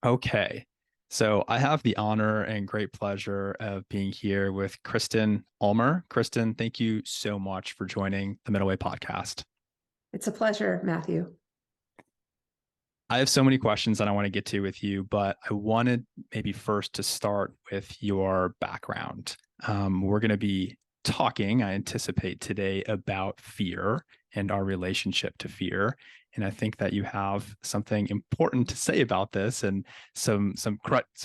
Okay. So I have the honor and great pleasure of being here with Kristen Ulmer. Kristen, thank you so much for joining the Middle Way podcast. It's a pleasure, Matthew. I have so many questions that I want to get to with you, but I wanted maybe first to start with your background. We're going to be talking, I anticipate today, about fear and our relationship to fear. And I think that you have something important to say about this and some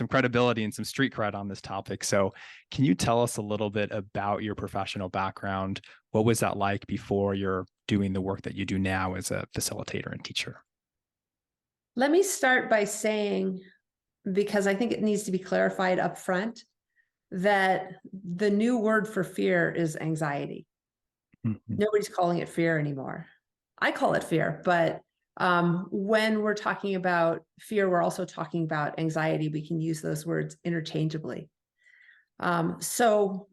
credibility and some street cred on this topic. So, can you tell us a little bit about your professional background? What was that like before you're doing the work that you do now as a facilitator and teacher? Let me start by saying, because I think it needs to be clarified up front, that the new word for fear is anxiety. Mhm. Nobody's calling it fear anymore. I call it fear, but when we're talking about fear, we're also talking about anxiety. We can use those words interchangeably. So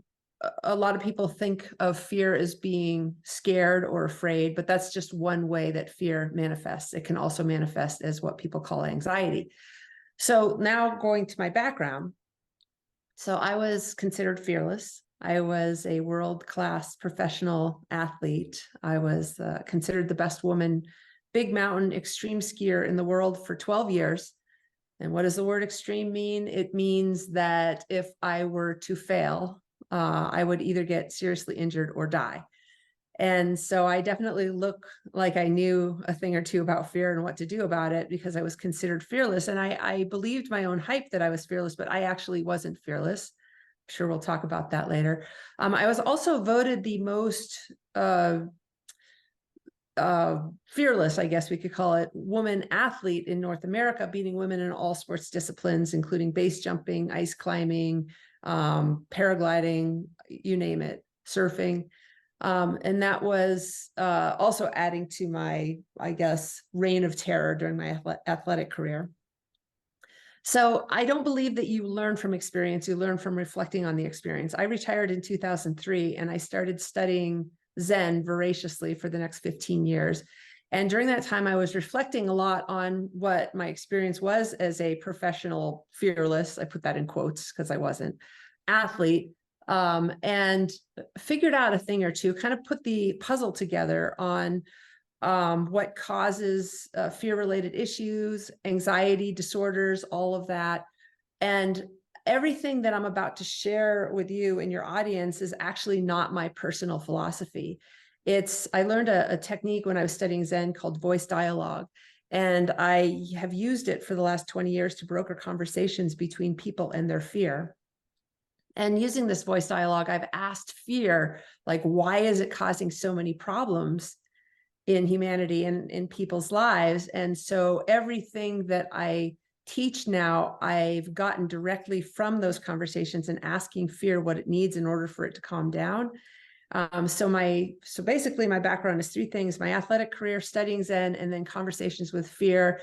a lot of people think of fear as being scared or afraid, but that's just one way that fear manifests. It can also manifest as what people call anxiety. So now going to my background. So I was considered fearless. I was a world-class professional athlete. I was considered the best woman, big mountain extreme skier in the world for 12 years. And what does the word extreme mean? It means that if I were to fail, I would either get seriously injured or die. And so I definitely look like I knew a thing or two about fear and what to do about it because I was considered fearless. And I believed my own hype that I was fearless, but I actually wasn't fearless. I'm sure we'll talk about that later. I was also voted the most fearless, I guess we could call it, woman athlete in North America, beating women in all sports disciplines, including base jumping, ice climbing, paragliding, you name it, surfing. And that was also adding to my, I guess, reign of terror during my athletic career. So I don't believe that you learn from experience, you learn from reflecting on the experience. I retired in 2003 and I started studying Zen voraciously for the next 15 years. And during that time, I was reflecting a lot on what my experience was as a professional fearless, I put that in quotes because I wasn't, athlete, and figured out a thing or two, kind of put the puzzle together on what causes fear-related issues, anxiety disorders, all of that. And everything that I'm about to share with you and your audience is actually not my personal philosophy. I learned a technique when I was studying Zen called voice dialogue. And I have used it for the last 20 years to broker conversations between people and their fear. And using this voice dialogue, I've asked fear, like, why is it causing so many problems in humanity and in people's lives? And so everything that I teach now, I've gotten directly from those conversations and asking fear what it needs in order for it to calm down. So basically my background is three things: my athletic career, studying Zen, and then conversations with fear,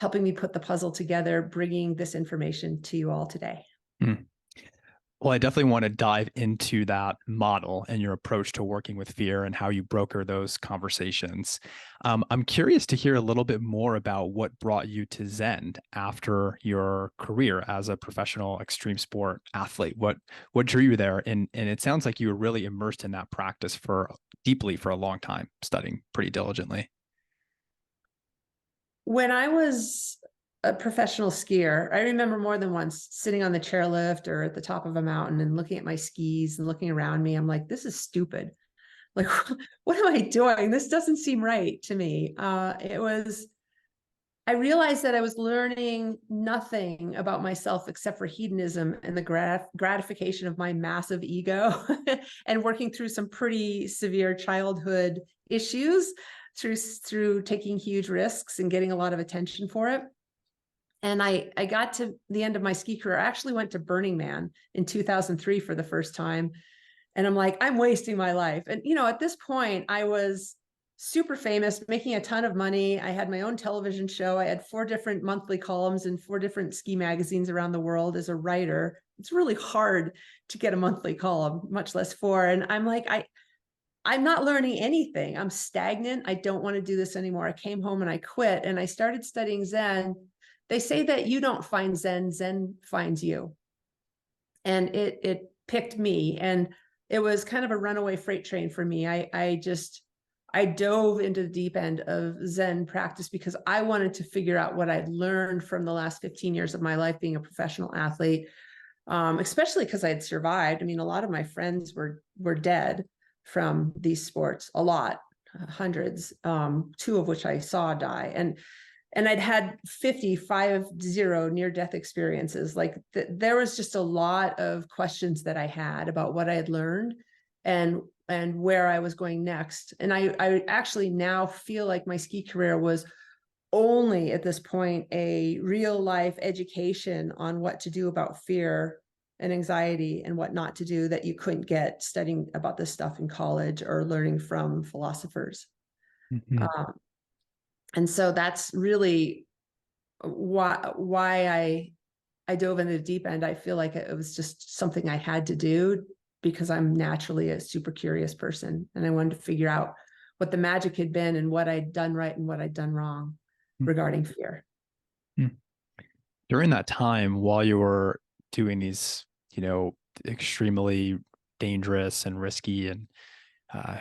helping me put the puzzle together, bringing this information to you all today. Mm. Well, I definitely want to dive into that model and your approach to working with fear and how you broker those conversations. I'm curious to hear a little bit more about what brought you to Zen after your career as a professional extreme sport athlete. What drew you there? And it sounds like you were really immersed in that practice for deeply for a long time, studying pretty diligently. When I was a professional skier, I remember more than once sitting on the chairlift or at the top of a mountain and looking at my skis and looking around me. I'm like, this is stupid. Like, what am I doing? This doesn't seem right to me. I realized that I was learning nothing about myself except for hedonism and the gratification of my massive ego and working through some pretty severe childhood issues through taking huge risks and getting a lot of attention for it. And I got to the end of my ski career. I actually went to Burning Man in 2003 for the first time. And I'm like, I'm wasting my life. And, at this point, I was super famous, making a ton of money. I had my own television show. I had 4 different monthly columns in 4 different ski magazines around the world as a writer. It's really hard to get a monthly column, much less 4. And I'm like, I'm not learning anything. I'm stagnant. I don't want to do this anymore. I came home and I quit and I started studying Zen they say that you don't find Zen, Zen finds you. And it picked me, and it was kind of a runaway freight train for me. I dove into the deep end of Zen practice because I wanted to figure out what I'd learned from the last 15 years of my life being a professional athlete, especially because I had survived. I mean, a lot of my friends were dead from these sports, a lot, hundreds, two of which I saw die. And I'd had 50 near-death experiences. Like there was just a lot of questions that I had about what I had learned and where I was going next. And I actually now feel like my ski career was only at this point a real life education on what to do about fear and anxiety and what not to do that you couldn't get studying about this stuff in college or learning from philosophers. Mm-hmm. And so that's really why I dove into the deep end. I feel like it was just something I had to do because I'm naturally a super curious person, and I wanted to figure out what the magic had been and what I'd done right and what I'd done wrong regarding fear. During that time, while you were doing these, extremely dangerous and risky and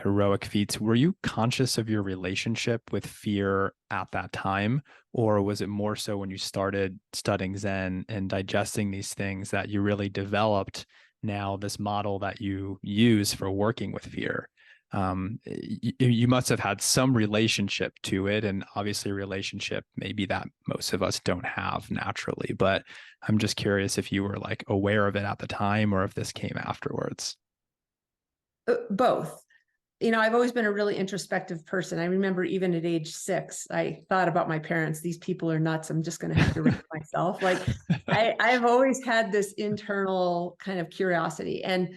heroic feats, were you conscious of your relationship with fear at that time? Or was it more so when you started studying Zen and digesting these things that you really developed now this model that you use for working with fear? You must have had some relationship to it, and obviously a relationship maybe that most of us don't have naturally, but I'm just curious if you were like aware of it at the time or if this came afterwards. Both. I've always been a really introspective person. I remember even at age 6, I thought about my parents. These people are nuts. I'm just going to have to raise myself. Like I've always had this internal kind of curiosity. And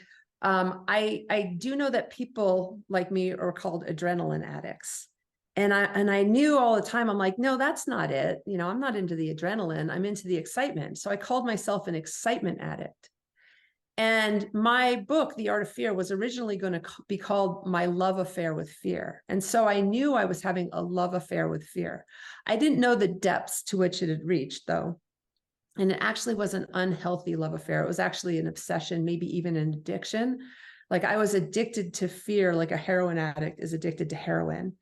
I do know that people like me are called adrenaline addicts. And I knew all the time, I'm like, no, that's not it. I'm not into the adrenaline. I'm into the excitement. So I called myself an excitement addict. And my book, The Art of Fear, was originally going to be called My Love Affair with Fear. And so I knew I was having a love affair with fear. I didn't know the depths to which it had reached, though. And it actually was an unhealthy love affair. It was actually an obsession, maybe even an addiction. Like I was addicted to fear, like a heroin addict is addicted to heroin.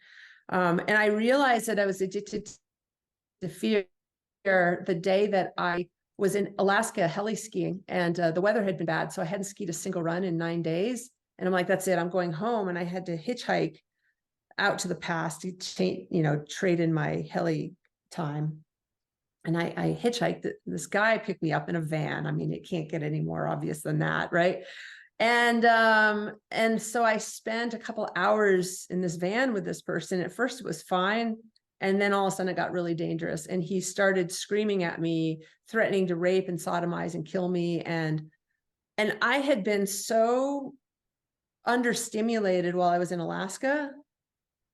And I realized that I was addicted to fear the day that I was in Alaska heli skiing, and the weather had been bad. So I hadn't skied a single run in 9 days. And I'm like, that's it, I'm going home. And I had to hitchhike out to the pass to trade in my heli time. And I hitchhiked. This guy picked me up in a van. I mean, it can't get any more obvious than that, right? And so I spent a couple hours in this van with this person. At first it was fine. And then all of a sudden it got really dangerous. And he started screaming at me, threatening to rape and sodomize and kill me. And I had been so understimulated while I was in Alaska.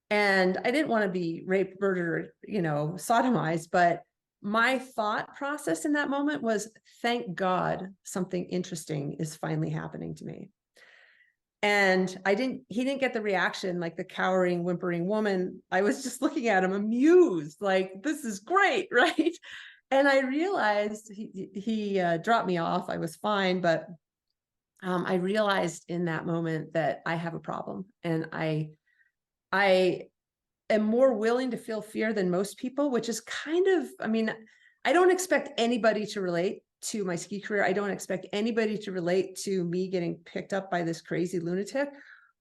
And I didn't want to be raped, murdered, sodomized. But my thought process in that moment was, thank God something interesting is finally happening to me. And he didn't get the reaction like the cowering, whimpering woman. I was just looking at him amused, like, this is great, right? And I realized he dropped me off. I was fine, but I realized in that moment that I have a problem, and I am more willing to feel fear than most people, which is kind of, I don't expect anybody to relate to my ski career. I don't expect anybody to relate to me getting picked up by this crazy lunatic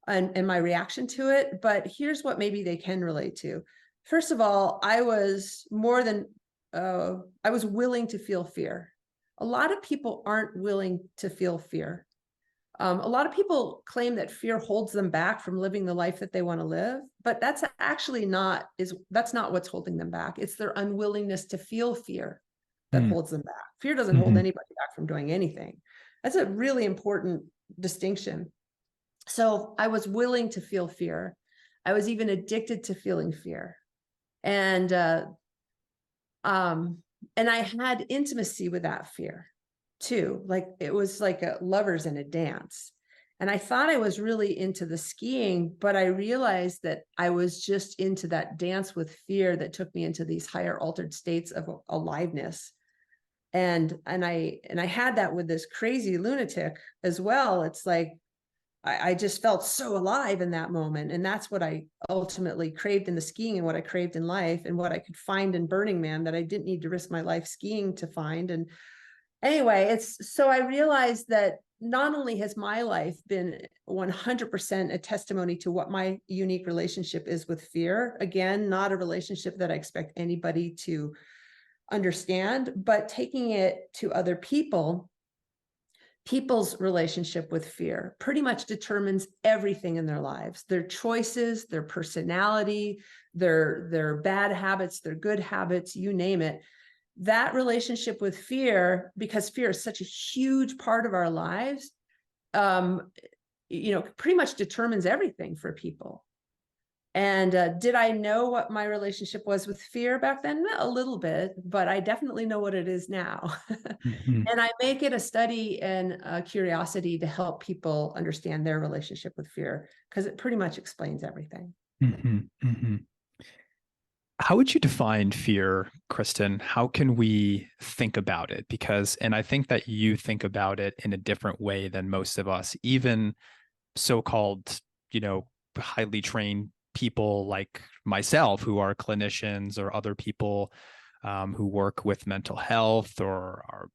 and my reaction to it. But here's what maybe they can relate to. First of all, I was willing to feel fear. A lot of people aren't willing to feel fear. A lot of people claim that fear holds them back from living the life that they want to live, but that's actually that's not what's holding them back. It's their unwillingness to feel fear that holds them back. Fear doesn't hold anybody back from doing anything. That's a really important distinction. So I was willing to feel fear. I was even addicted to feeling fear. And I had intimacy with that fear too. Like it was like a lovers in a dance. And I thought I was really into the skiing, but I realized that I was just into that dance with fear that took me into these higher altered states of aliveness. And I had that with this crazy lunatic as well. It's like I just felt so alive in that moment. And that's what I ultimately craved in the skiing, and what I craved in life, and what I could find in Burning Man that I didn't need to risk my life skiing to find. And anyway, it's so I realized that not only has my life been 100% a testimony to what my unique relationship is with fear, again, not a relationship that I expect anybody to understand, but taking it to other people, people's relationship with fear pretty much determines everything in their lives, their choices, their personality, their bad habits, their good habits, you name it. That relationship with fear, because fear is such a huge part of our lives, pretty much determines everything for people. And did I know what my relationship was with fear back then? A little bit, but I definitely know what it is now. Mm-hmm. And I make it a study and a curiosity to help people understand their relationship with fear, because it pretty much explains everything. Mm-hmm. Mm-hmm. How would you define fear, Kristen? How can we think about it? Because, and I think that you think about it in a different way than most of us, even so-called, highly trained people like myself who are clinicians, or other people who work with mental health or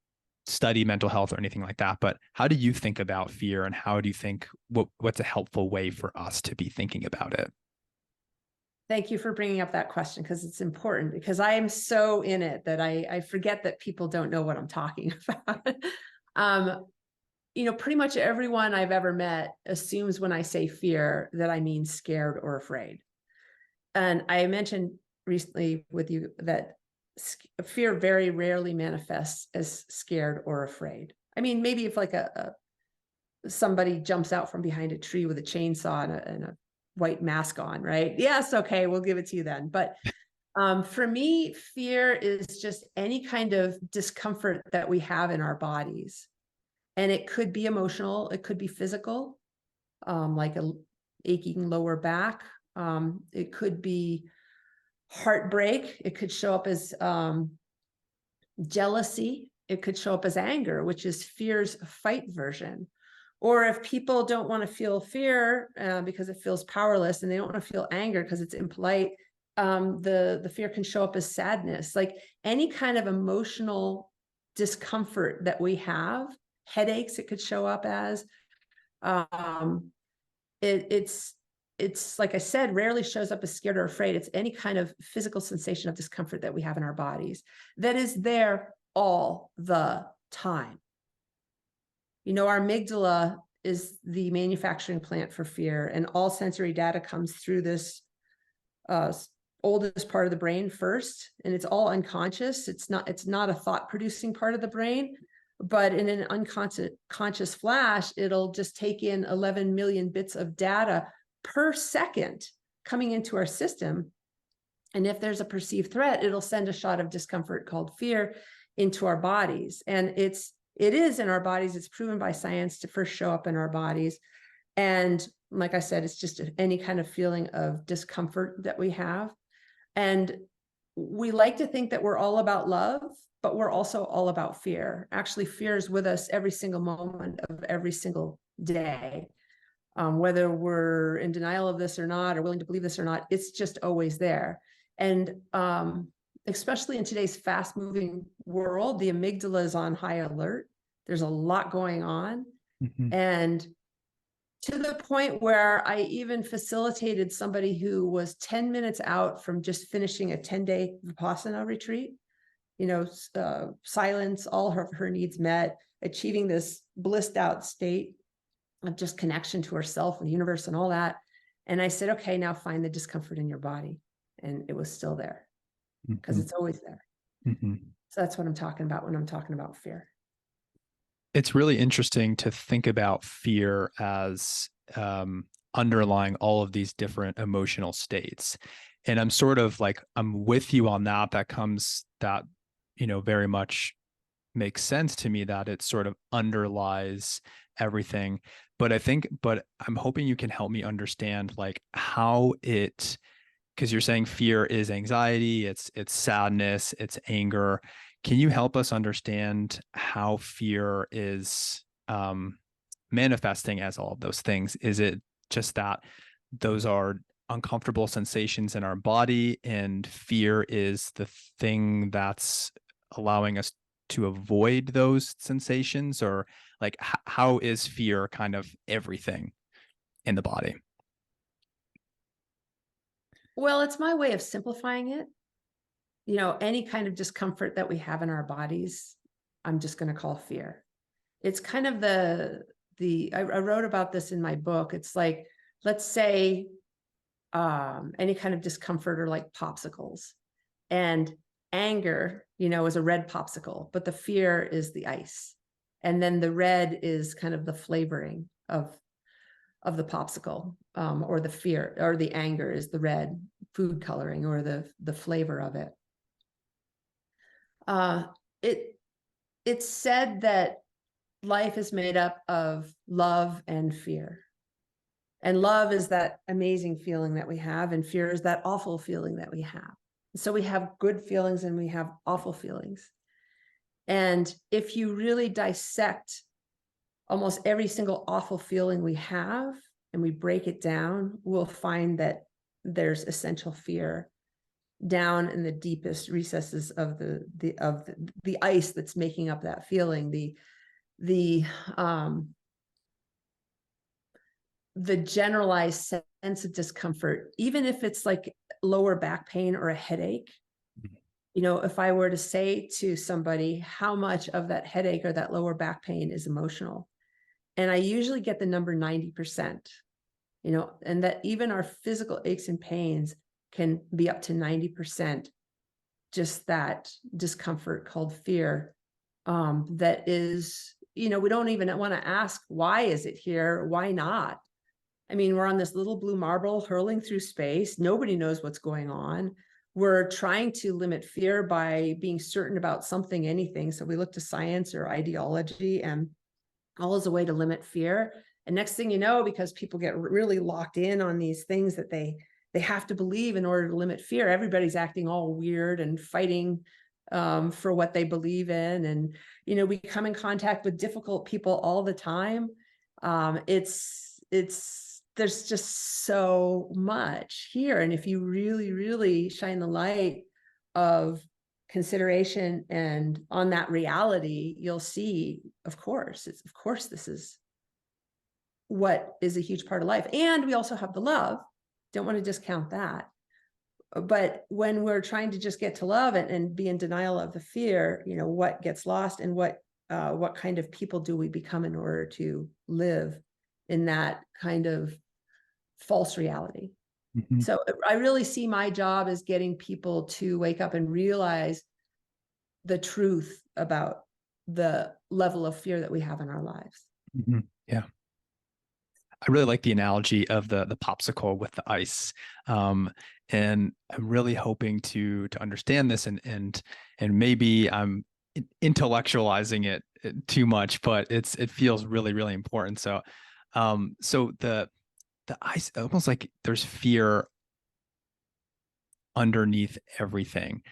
study mental health or anything like that. But how do you think about fear, and how do you think what's a helpful way for us to be thinking about it? Thank you for bringing up that question, because it's important, because I am so in it that I forget that people don't know what I'm talking about. Pretty much everyone I've ever met assumes when I say fear that I mean scared or afraid. And I mentioned recently with you that fear very rarely manifests as scared or afraid. I mean, maybe if like somebody jumps out from behind a tree with a chainsaw and a white mask on, right? Yes, okay, we'll give it to you then. But for me, fear is just any kind of discomfort that we have in our bodies. And it could be emotional, it could be physical, like a aching lower back. It could be heartbreak. It could show up as jealousy. It could show up as anger, which is fear's fight version. Or if people don't want to feel fear because it feels powerless, and they don't want to feel anger because it's impolite, the fear can show up as sadness. Like any kind of emotional discomfort that we have, headaches, it could show up as. Um, it's like I said, rarely shows up as scared or afraid. It's any kind of physical sensation of discomfort that we have in our bodies that is there all the time. Our amygdala is the manufacturing plant for fear, and all sensory data comes through this oldest part of the brain first, and it's all unconscious. It's not a thought producing part of the brain, but in an unconscious flash, it'll just take in 11 million bits of data per second coming into our system. And if there's a perceived threat, it'll send a shot of discomfort called fear into our bodies. And it is in our bodies. It's proven by science to first show up in our bodies. And like I said, it's just any kind of feeling of discomfort that we have. And we like to think that we're all about love, but we're also all about fear. Actually, fear is with us every single moment of every single day. Whether we're in denial of this or not, or willing to believe this or not, it's just always there. And especially in today's fast moving world, the amygdala is on high alert. There's a lot going on. Mm-hmm. And to the point where I even facilitated somebody who was 10 minutes out from just finishing a 10-day Vipassana retreat, silence, all her needs met, achieving this blissed out state of just connection to herself and the universe and all that. And I said, okay, now find the discomfort in your body. And it was still there, because Mm-hmm. it's always there. Mm-hmm. So that's what I'm talking about when I'm talking about fear. It's really interesting to think about fear as underlying all of these different emotional states. And I'm with you on that. That comes that, very much makes sense to me that it sort of underlies everything. But I'm hoping you can help me understand like how it, because you're saying fear is anxiety, it's sadness, it's anger. Can you help us understand how fear is manifesting as all of those things? Is it just that those are uncomfortable sensations in our body and fear is the thing that's allowing us to avoid those sensations? Or like how is fear kind of everything in the body? Well, it's my way of simplifying it. Any kind of discomfort that we have in our bodies, I'm just going to call fear. It's kind of I wrote about this in my book. It's like, let's say any kind of discomfort or like popsicles, and anger, is a red popsicle, but the fear is the ice. And then the red is kind of the flavoring of the popsicle, or the fear or the anger is the red food coloring or the flavor of it. It's said that life is made up of love and fear. And love is that amazing feeling that we have, and fear is that awful feeling that we have. So we have good feelings and we have awful feelings. And if you really dissect almost every single awful feeling we have and we break it down, we'll find that there's essential fear down in the deepest recesses of the ice that's making up that feeling. The generalized sense of discomfort, even if it's like lower back pain or a headache. If I were to say to somebody how much of that headache or that lower back pain is emotional, and I usually get the number 90%, and that even our physical aches and pains can be up to 90% just that discomfort called fear. That is, we don't even want to ask, why is it here? Why not? I mean, we're on this little blue marble hurling through space. Nobody knows what's going on. We're trying to limit fear by being certain about something, anything. So we look to science or ideology, and all is a way to limit fear. And next thing you know, because people get really locked in on these things that they have to believe in order to limit fear, everybody's acting all weird and fighting for what they believe in. And, we come in contact with difficult people all the time. There's just so much here. And if you really, really shine the light of consideration and on that reality, you'll see, of course, this is what is a huge part of life. And we also have the love. Don't want to discount that. But when we're trying to just get to love and be in denial of the fear, what gets lost, and what kind of people do we become in order to live in that kind of false reality? Mm-hmm. So I really see my job as getting people to wake up and realize the truth about the level of fear that we have in our lives. Mm-hmm. Yeah. I really like the analogy of the popsicle with the ice. And I'm really hoping to understand this, and maybe I'm intellectualizing it too much, but it feels really, really important. So the ice, almost like there's fear underneath everything.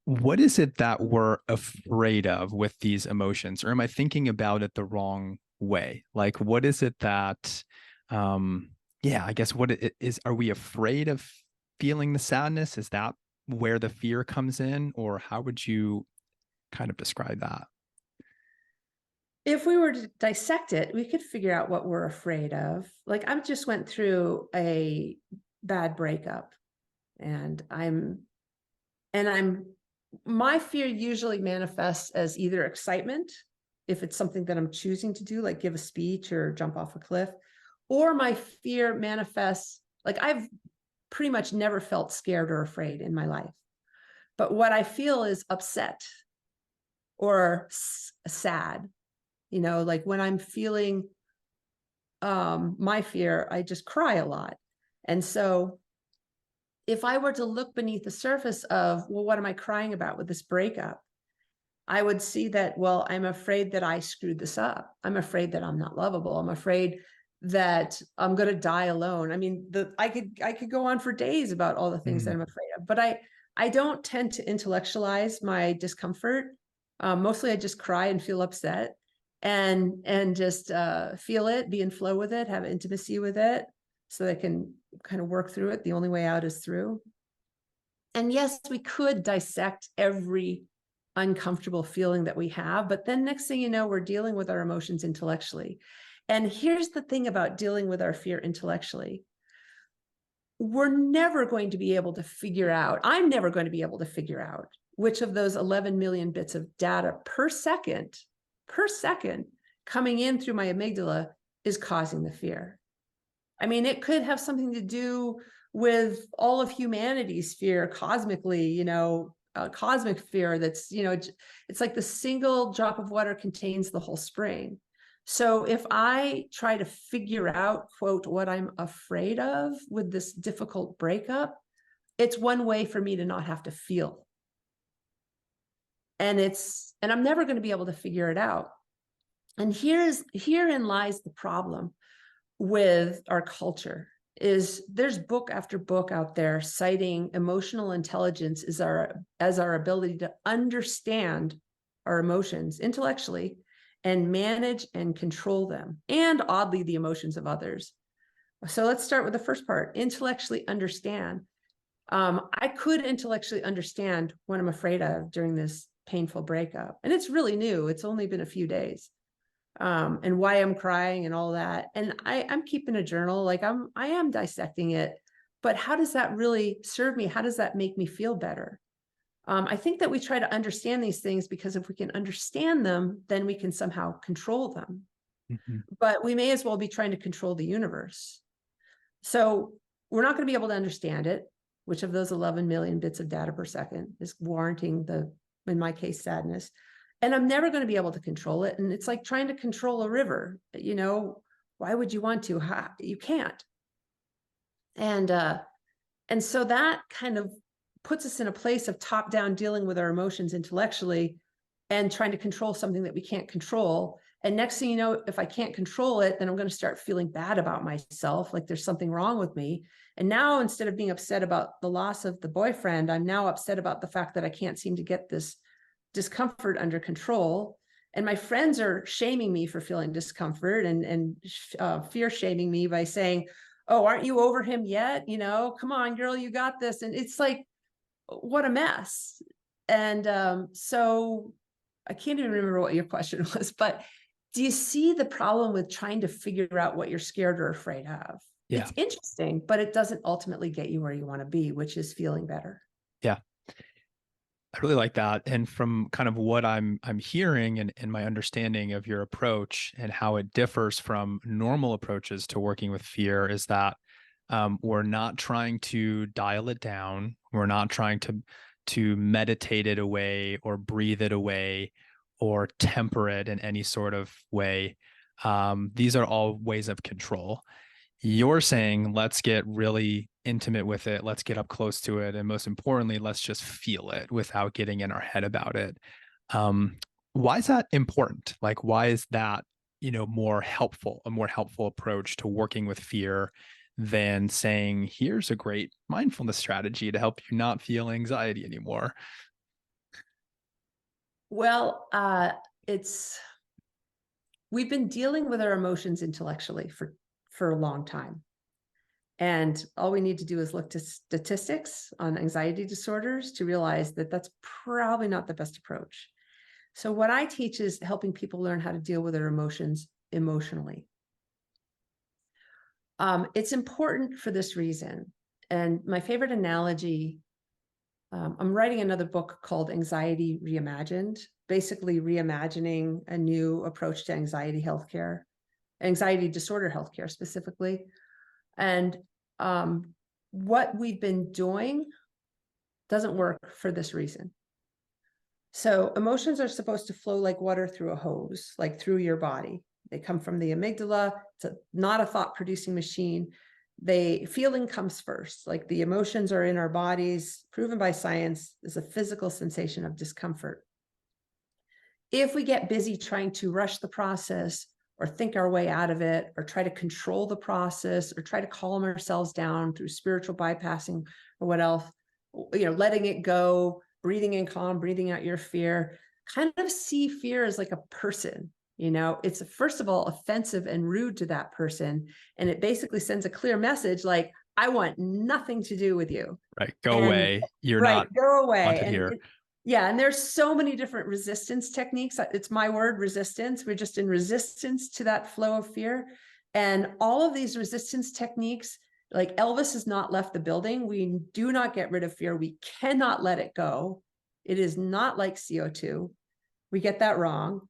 What is it that we're afraid of with these emotions? Or am I thinking about it the wrong way? Like, what is it that, I guess what it is, are we afraid of feeling the sadness? Is that where the fear comes in? Or how would you kind of describe that? If we were to dissect it, we could figure out what we're afraid of. Like, I just went through a bad breakup, and my fear usually manifests as either excitement, if it's something that I'm choosing to do, like give a speech or jump off a cliff, or my fear manifests, like, I've pretty much never felt scared or afraid in my life. But what I feel is upset or sad. Like when I'm feeling my fear, I just cry a lot. And so if I were to look beneath the surface of, well, what am I crying about with this breakup? I would see that, well, I'm afraid that I screwed this up. I'm afraid that I'm not lovable. I'm afraid that I'm going to die alone. I mean, I could go on for days about all the things that I'm afraid of, but I don't tend to intellectualize my discomfort. Mostly I just cry and feel upset and just feel it, be in flow with it, have intimacy with it so that I can kind of work through it. The only way out is through. And yes, we could dissect every uncomfortable feeling that we have, but then next thing you know, we're dealing with our emotions intellectually. And here's the thing about dealing with our fear intellectually. We're never going to be able to figure out, I'm never going to be able to figure out which of those 11 million bits of data per second coming in through my amygdala is causing the fear. I mean, it could have something to do with all of humanity's fear cosmically, cosmic fear that's, it's like the single drop of water contains the whole spring. So if I try to figure out, quote, what I'm afraid of with this difficult breakup, it's one way for me to not have to feel. And I'm never going to be able to figure it out. And herein lies the problem with our culture is there's book after book out there citing emotional intelligence as our ability to understand our emotions intellectually and manage and control them, and oddly, the emotions of others. So let's start with the first part, intellectually understand. I could intellectually understand what I'm afraid of during this painful breakup. And it's really new. It's only been a few days. And why I'm crying and all that. And I'm keeping a journal, like I am dissecting it, but how does that really serve me? How does that make me feel better? I think that we try to understand these things because if we can understand them, then we can somehow control them. Mm-hmm. But we may as well be trying to control the universe. So we're not going to be able to understand it, which of those 11 million bits of data per second is warranting in my case, sadness. And I'm never going to be able to control it. And it's like trying to control a river. Why would you want to? You can't. And so that kind of puts us in a place of top down dealing with our emotions intellectually and trying to control something that we can't control. And next thing you know, if I can't control it, then I'm going to start feeling bad about myself, like there's something wrong with me. And now instead of being upset about the loss of the boyfriend, I'm now upset about the fact that I can't seem to get this discomfort under control. And my friends are shaming me for feeling discomfort and fear shaming me by saying, oh, aren't you over him yet? Come on, girl, you got this. And it's like, what a mess. And so I can't even remember what your question was, but do you see the problem with trying to figure out what you're scared or afraid of? Yeah. It's interesting, but it doesn't ultimately get you where you want to be, which is feeling better. Yeah. I really like that. And from kind of what I'm hearing and my understanding of your approach and how it differs from normal approaches to working with fear is that we're not trying to dial it down. We're not trying to meditate it away or breathe it away or temper it in any sort of way. These are all ways of control. You're saying, let's get really intimate with it. Let's get up close to it. And most importantly, let's just feel it without getting in our head about it. Why is that important? Like, why is that, a more helpful approach to working with fear than saying, here's a great mindfulness strategy to help you not feel anxiety anymore? Well, we've been dealing with our emotions intellectually for a long time. And all we need to do is look to statistics on anxiety disorders to realize that that's probably not the best approach. So what I teach is helping people learn how to deal with their emotions emotionally. It's important for this reason. And my favorite analogy, I'm writing another book called Anxiety Reimagined, basically reimagining a new approach to anxiety healthcare, anxiety disorder healthcare specifically. And what we've been doing doesn't work for this reason. So emotions are supposed to flow like water through a hose, like through your body. They come from the amygdala. It's not a thought-producing machine. Feeling comes first. Like the emotions are in our bodies, proven by science, is a physical sensation of discomfort. If we get busy trying to rush the process or think our way out of it, or try to control the process, or try to calm ourselves down through spiritual bypassing or what else, letting it go, breathing in calm, breathing out your fear, kind of see fear as like a person. It's first of all offensive and rude to that person. And it basically sends a clear message like, I want nothing to do with you. Right. Go And away. You're right, not go away. wanted here. Yeah, and there's so many different resistance techniques. It's my word, resistance. We're just in resistance to that flow of fear. And all of these resistance techniques, like Elvis has not left the building. We do not get rid of fear. We cannot let it go. It is not like CO2. We get that wrong.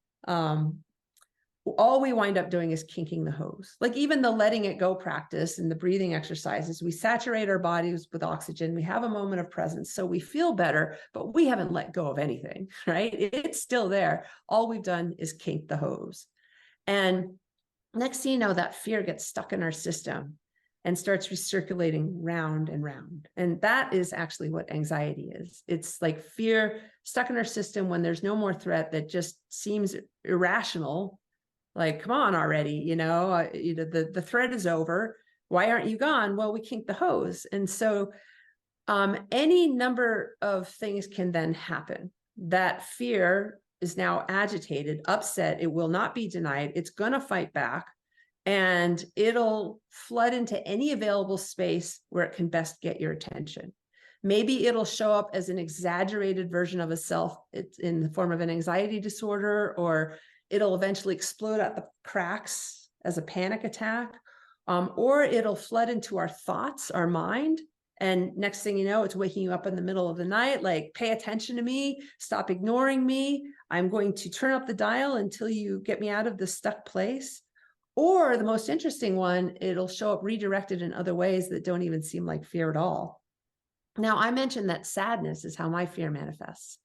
All we wind up doing is kinking the hose. Like even the letting it go practice and the breathing exercises, we saturate our bodies with oxygen. We have a moment of presence. So we feel better, but we haven't let go of anything, right? It's still there. All we've done is kink the hose. And next thing you know, that fear gets stuck in our system and starts recirculating round and round. And that is actually what anxiety is. It's like fear stuck in our system when there's no more threat that just seems irrational. Like, come on already, the thread is over. Why aren't you gone? Well, we kink the hose. And so any number of things can then happen. That fear is now agitated, upset. It will not be denied. It's going to fight back, and it'll flood into any available space where it can best get your attention. Maybe it'll show up as an exaggerated version of a self. It's in the form of an anxiety disorder, or it'll eventually explode at the cracks as a panic attack, or it'll flood into our thoughts, our mind. And next thing you know, it's waking you up in the middle of the night, like, pay attention to me, stop ignoring me. I'm going to turn up the dial until you get me out of this stuck place. Or the most interesting one, it'll show up redirected in other ways that don't even seem like fear at all. Now, I mentioned that sadness is how my fear manifests.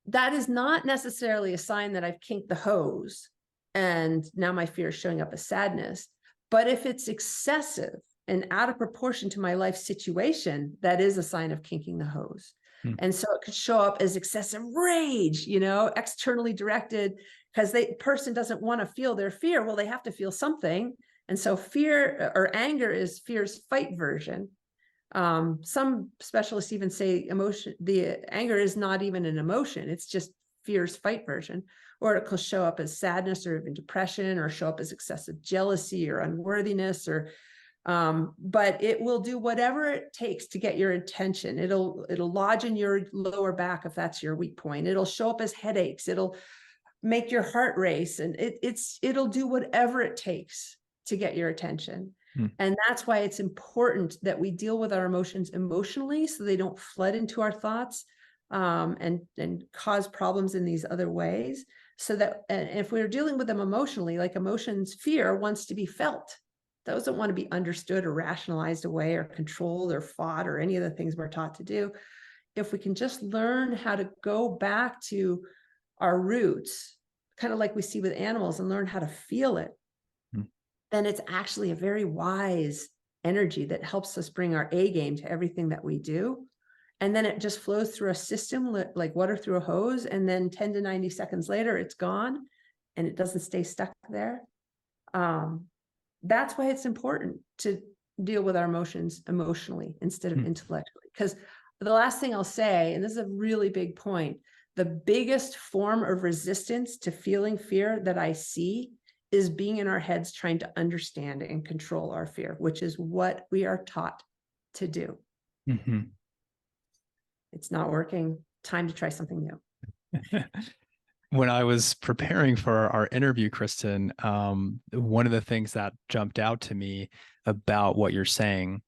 That is not necessarily a sign that I've kinked the hose and now my fear is showing up as sadness. But if it's excessive and out of proportion to my life situation, that is a sign of kinking the hose. And so it could show up as excessive rage, externally directed, because the person doesn't want to feel their fear. Well, they have to feel something. And so fear or anger is fear's fight version. Some specialists even say the anger is not even an emotion. It's just fear's fight version. Or it could show up as sadness or even depression, or show up as excessive jealousy or unworthiness, but it will do whatever it takes to get your attention. It'll lodge in your lower back if that's your weak point. It'll show up as headaches. It'll make your heart race, and it'll do whatever it takes to get your attention. And that's why it's important that we deal with our emotions emotionally, so they don't flood into our thoughts and cause problems in these other ways. So that, and if we're dealing with them emotionally, like emotions, fear wants to be felt. Those don't want to be understood or rationalized away or controlled or fought or any of the things we're taught to do. If we can just learn how to go back to our roots, kind of like we see with animals, and learn how to feel it, then it's actually a very wise energy that helps us bring our A game to everything that we do. And then it just flows through a system like water through a hose. And then 10 to 90 seconds later, it's gone and it doesn't stay stuck there. That's why it's important to deal with our emotions emotionally instead of intellectually. Because the last thing I'll say, and this is a really big point, the biggest form of resistance to feeling fear that I see is being in our heads trying to understand and control our fear, which is what we are taught to do. It's not working. Time to try something new. When I was preparing for our interview, Kristen, one of the things that jumped out to me about what you're saying,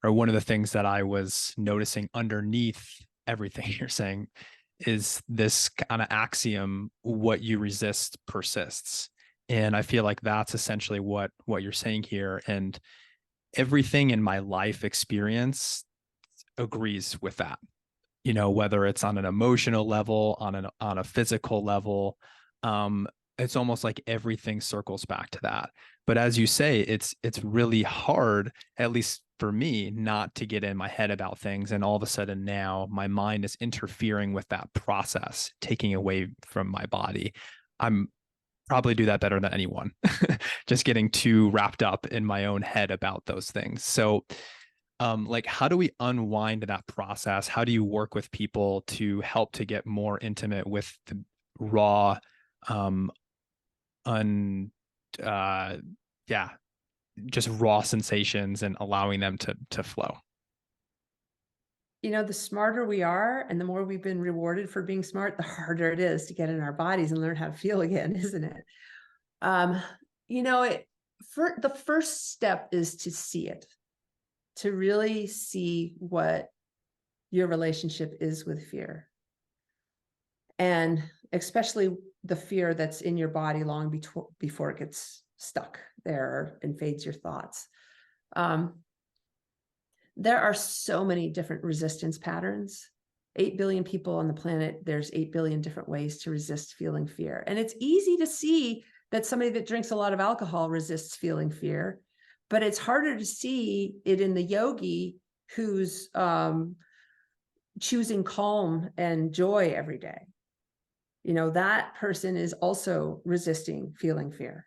or one of the things that I was noticing underneath everything you're saying, is this kind of axiom: what you resist persists. And I feel like that's essentially what you're saying here. And everything in my life experience agrees with that. Whether it's on an emotional level, on a physical level, it's almost like everything circles back to that. But as you say, it's really hard, at least for me not to get in my head about things. And all of a sudden now my mind is interfering with that process, taking away from my body. I'm probably do that better than anyone, just getting too wrapped up in my own head about those things. So, like, how do we unwind that process? How do you work with people to help to get more intimate with the raw, um, un, uh, yeah, just raw sensations and allowing them to flow? You know, the smarter we are and the more we've been rewarded for being smart, the harder it is to get in our bodies and learn how to feel again, isn't it? Um, you know, for the first step is to see it, to really see what your relationship is with fear. And especially the fear that's in your body long before it gets stuck there or invades your thoughts. There are so many different resistance patterns. 8 billion people on the planet, there's 8 billion different ways to resist feeling fear. And it's easy to see that somebody that drinks a lot of alcohol resists feeling fear, but it's harder to see it in the yogi who's choosing calm and joy every day. You know, that person is also resisting feeling fear.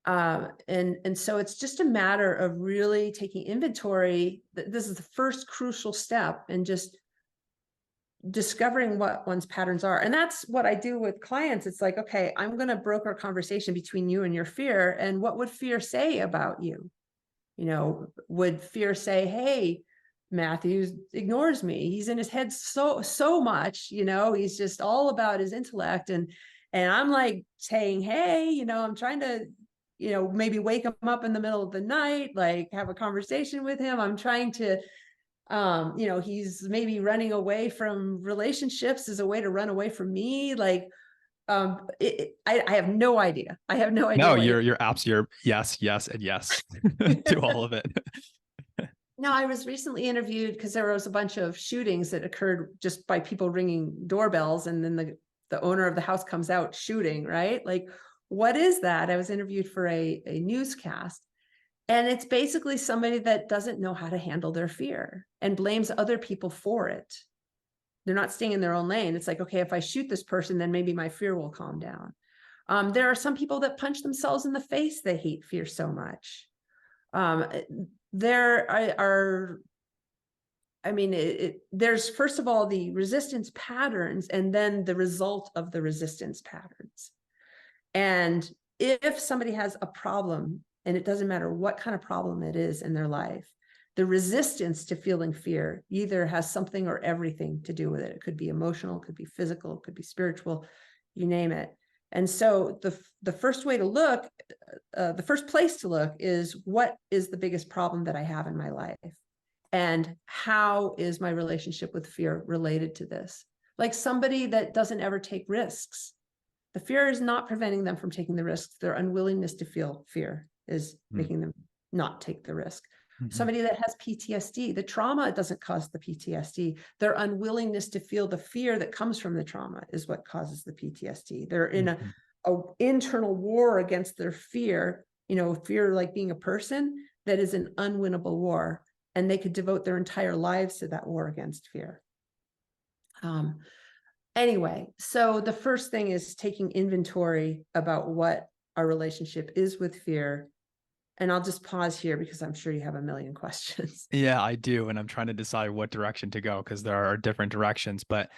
And so it's just a matter of really taking inventory. This is the first crucial step, and just discovering what one's patterns are. And that's what I do with clients. It's like, okay, I'm going to broker a conversation between you and your fear. And what would fear say about you? You know, would fear say, hey, Matthew ignores me. He's in his head so much, you know, he's just all about his intellect. And I'm like saying, hey, you know, I'm trying to, you know, maybe wake him up in the middle of the night, like have a conversation with him. I'm trying to, you know, he's maybe running away from relationships as a way to run away from me. Like, I have no idea. I have no idea No, what you're apps. You're yes, yes, and yes to all of it. No, I was recently interviewed because there was a bunch of shootings that occurred just by people ringing doorbells, and then the owner of the house comes out shooting, right? Like, what is that? I was interviewed for a newscast, and it's basically somebody that doesn't know how to handle their fear and blames other people for it. They're not staying in their own lane. It's like, okay, if I shoot this person, then maybe my fear will calm down. There are some people that punch themselves in the face. They hate fear so much. There are, I mean, there's first of all the resistance patterns, and then the result of the resistance patterns. And if somebody has a problem, and it doesn't matter what kind of problem it is in their life, the resistance to feeling fear either has something or everything to do with it. It could be emotional, it could be physical, it could be spiritual, you name it. And so the first way to look, the first place to look is, what is the biggest problem that I have in my life? And how is my relationship with fear related to this? Like somebody that doesn't ever take risks, the fear is not preventing them from taking the risks. Their unwillingness to feel fear is making them not take the risk. Mm-hmm. Somebody that has PTSD, the trauma doesn't cause the PTSD. Their unwillingness to feel the fear that comes from the trauma is what causes the PTSD. They're in a internal war against their fear, you know, fear like being a person, that is an unwinnable war. And they could devote their entire lives to that war against fear. Anyway, so the first thing is taking inventory about what our relationship is with fear. And I'll just pause here because I'm sure you have a million questions. Yeah, I do. And I'm trying to decide what direction to go because there are different directions. But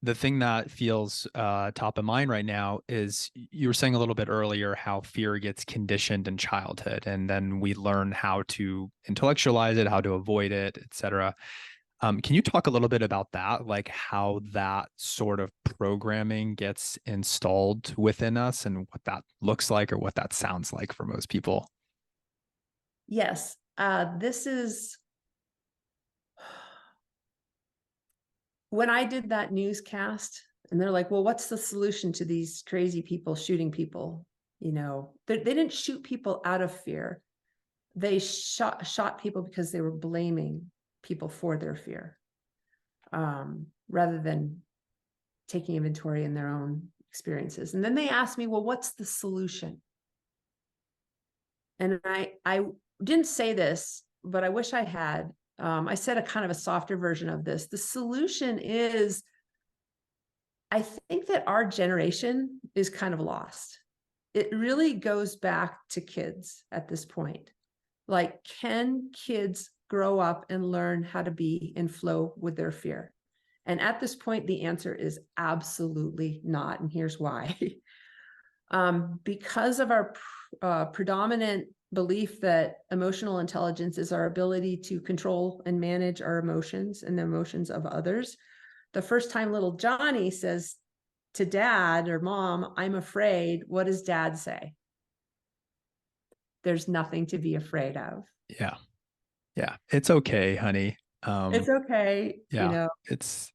the thing that feels top of mind right now is you were saying a little bit earlier how fear gets conditioned in childhood, and then we learn how to intellectualize it, how to avoid it, et cetera. Can you talk a little bit about that, like how that sort of programming gets installed within us and what that looks like or what that sounds like for most people? Yes, this is when I did that newscast, and they're like, well, what's the solution to these crazy people shooting people? You know, they didn't shoot people out of fear. They shot people because they were blaming people for their fear, rather than taking inventory in their own experiences. And then they asked me, well, what's the solution? And I didn't say this but I wish I had. I said a kind of a softer version of this. The solution is, I think that our generation is kind of lost. It really goes back to kids at this point. Like, can kids grow up and learn how to be in flow with their fear? And at this point, the answer is absolutely not. And here's why. Because of our predominant belief that emotional intelligence is our ability to control and manage our emotions and the emotions of others, the first time little Johnny says to dad or mom, "I'm afraid," what does dad say? There's nothing to be afraid of. Yeah. Yeah. It's okay, honey. It's okay, Yeah, it's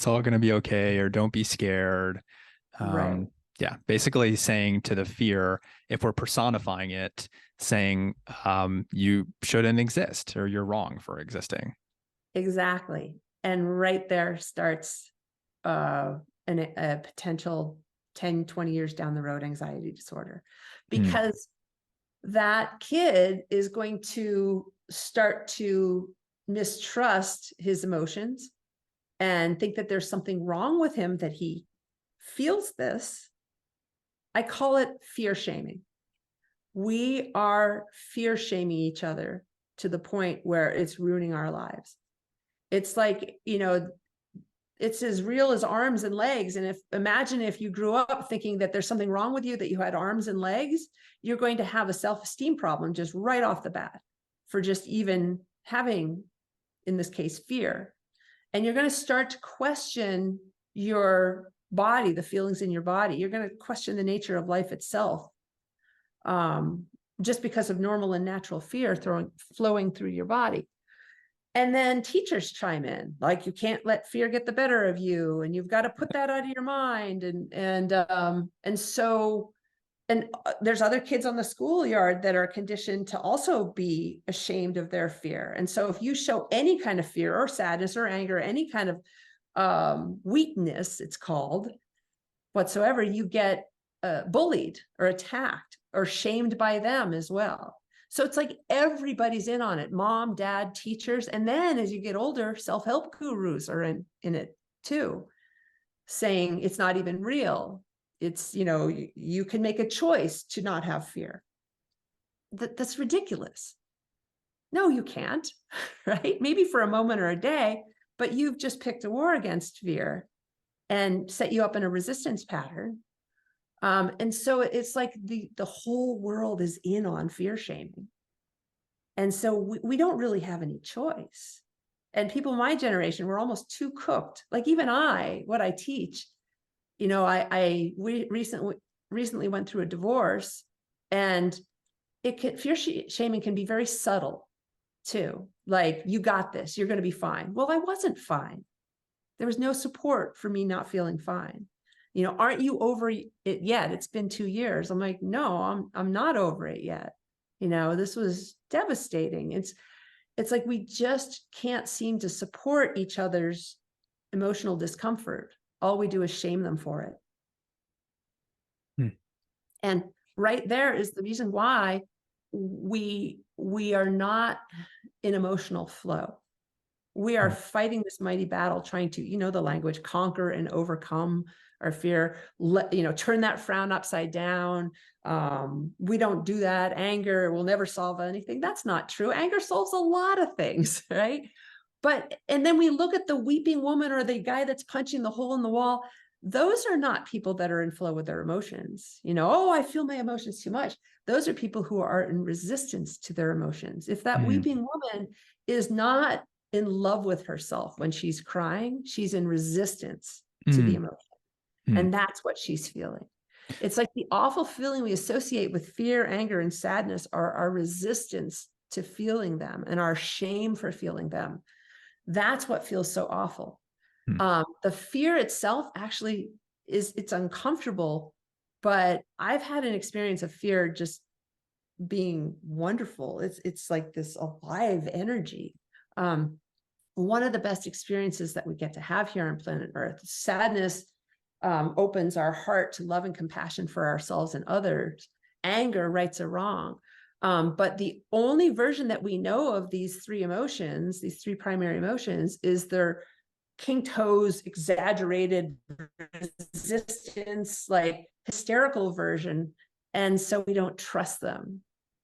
all gonna be okay, or don't be scared. right. Yeah, basically saying to the fear, if we're personifying it, saying you shouldn't exist or you're wrong for existing. Exactly. And right there starts a potential 10, 20 years down the road anxiety disorder, Hmm. because that kid is going to start to mistrust his emotions and think that there's something wrong with him that he feels this. I call it fear shaming. We are fear shaming each other to the point where it's ruining our lives. It's like, it's as real as arms and legs. And imagine if you grew up thinking that there's something wrong with you, that you had arms and legs, you're going to have a self-esteem problem just right off the bat for just even having, in this case, fear. And you're going to start to question your body, the feelings in your body. You're going to question the nature of life itself, just because of normal and natural fear flowing through your body. And then teachers chime in, like, you can't let fear get the better of you, and you've got to put that out of your mind. And so there's other kids on the schoolyard that are conditioned to also be ashamed of their fear. And so if you show any kind of fear or sadness or anger, any kind of weakness, it's called, whatsoever, you get bullied or attacked or shamed by them as well. So it's like everybody's in on it: mom, dad, teachers. And then as you get older, self-help gurus are in it too, saying it's not even real. It's, you can make a choice to not have fear. That's ridiculous. No, you can't, right? Maybe for a moment or a day, but you've just picked a war against fear and set you up in a resistance pattern. And so it's like the whole world is in on fear shaming. And so we don't really have any choice. And people my generation were almost too cooked. Like, even what I teach, we recently went through a divorce, and fear shaming can be very subtle too. Like, you got this, you're going to be fine. Well, I wasn't fine. There was no support for me not feeling fine. Aren't you over it yet? It's been 2 years. I'm like, no, I'm not over it yet. This was devastating. It's like we just can't seem to support each other's emotional discomfort. All we do is shame them for it. Hmm. And right there is the reason why we are not in emotional flow. We are Hmm. fighting this mighty battle, trying to, the language, conquer and overcome our fear, turn that frown upside down. We don't do that. Anger will never solve anything. That's not true. Anger solves a lot of things, right? And then we look at the weeping woman or the guy that's punching the hole in the wall. Those are not people that are in flow with their emotions. Oh, I feel my emotions too much. Those are people who are in resistance to their emotions. If that Hmm. weeping woman is not in love with herself when she's crying, she's in resistance to the Hmm. emotion. Hmm. And that's what she's feeling. It's like the awful feeling we associate with fear, anger, and sadness are our resistance to feeling them and our shame for feeling them. That's what feels so awful. Hmm. The fear itself actually it's uncomfortable, but I've had an experience of fear just being wonderful. It's like this alive energy. One of the best experiences that we get to have here on planet Earth. Sadness opens our heart to love and compassion for ourselves and others. Anger rights a wrong. But the only version that we know of these three emotions, these three primary emotions, is their king toes, exaggerated resistance, like hysterical version. And so we don't trust them.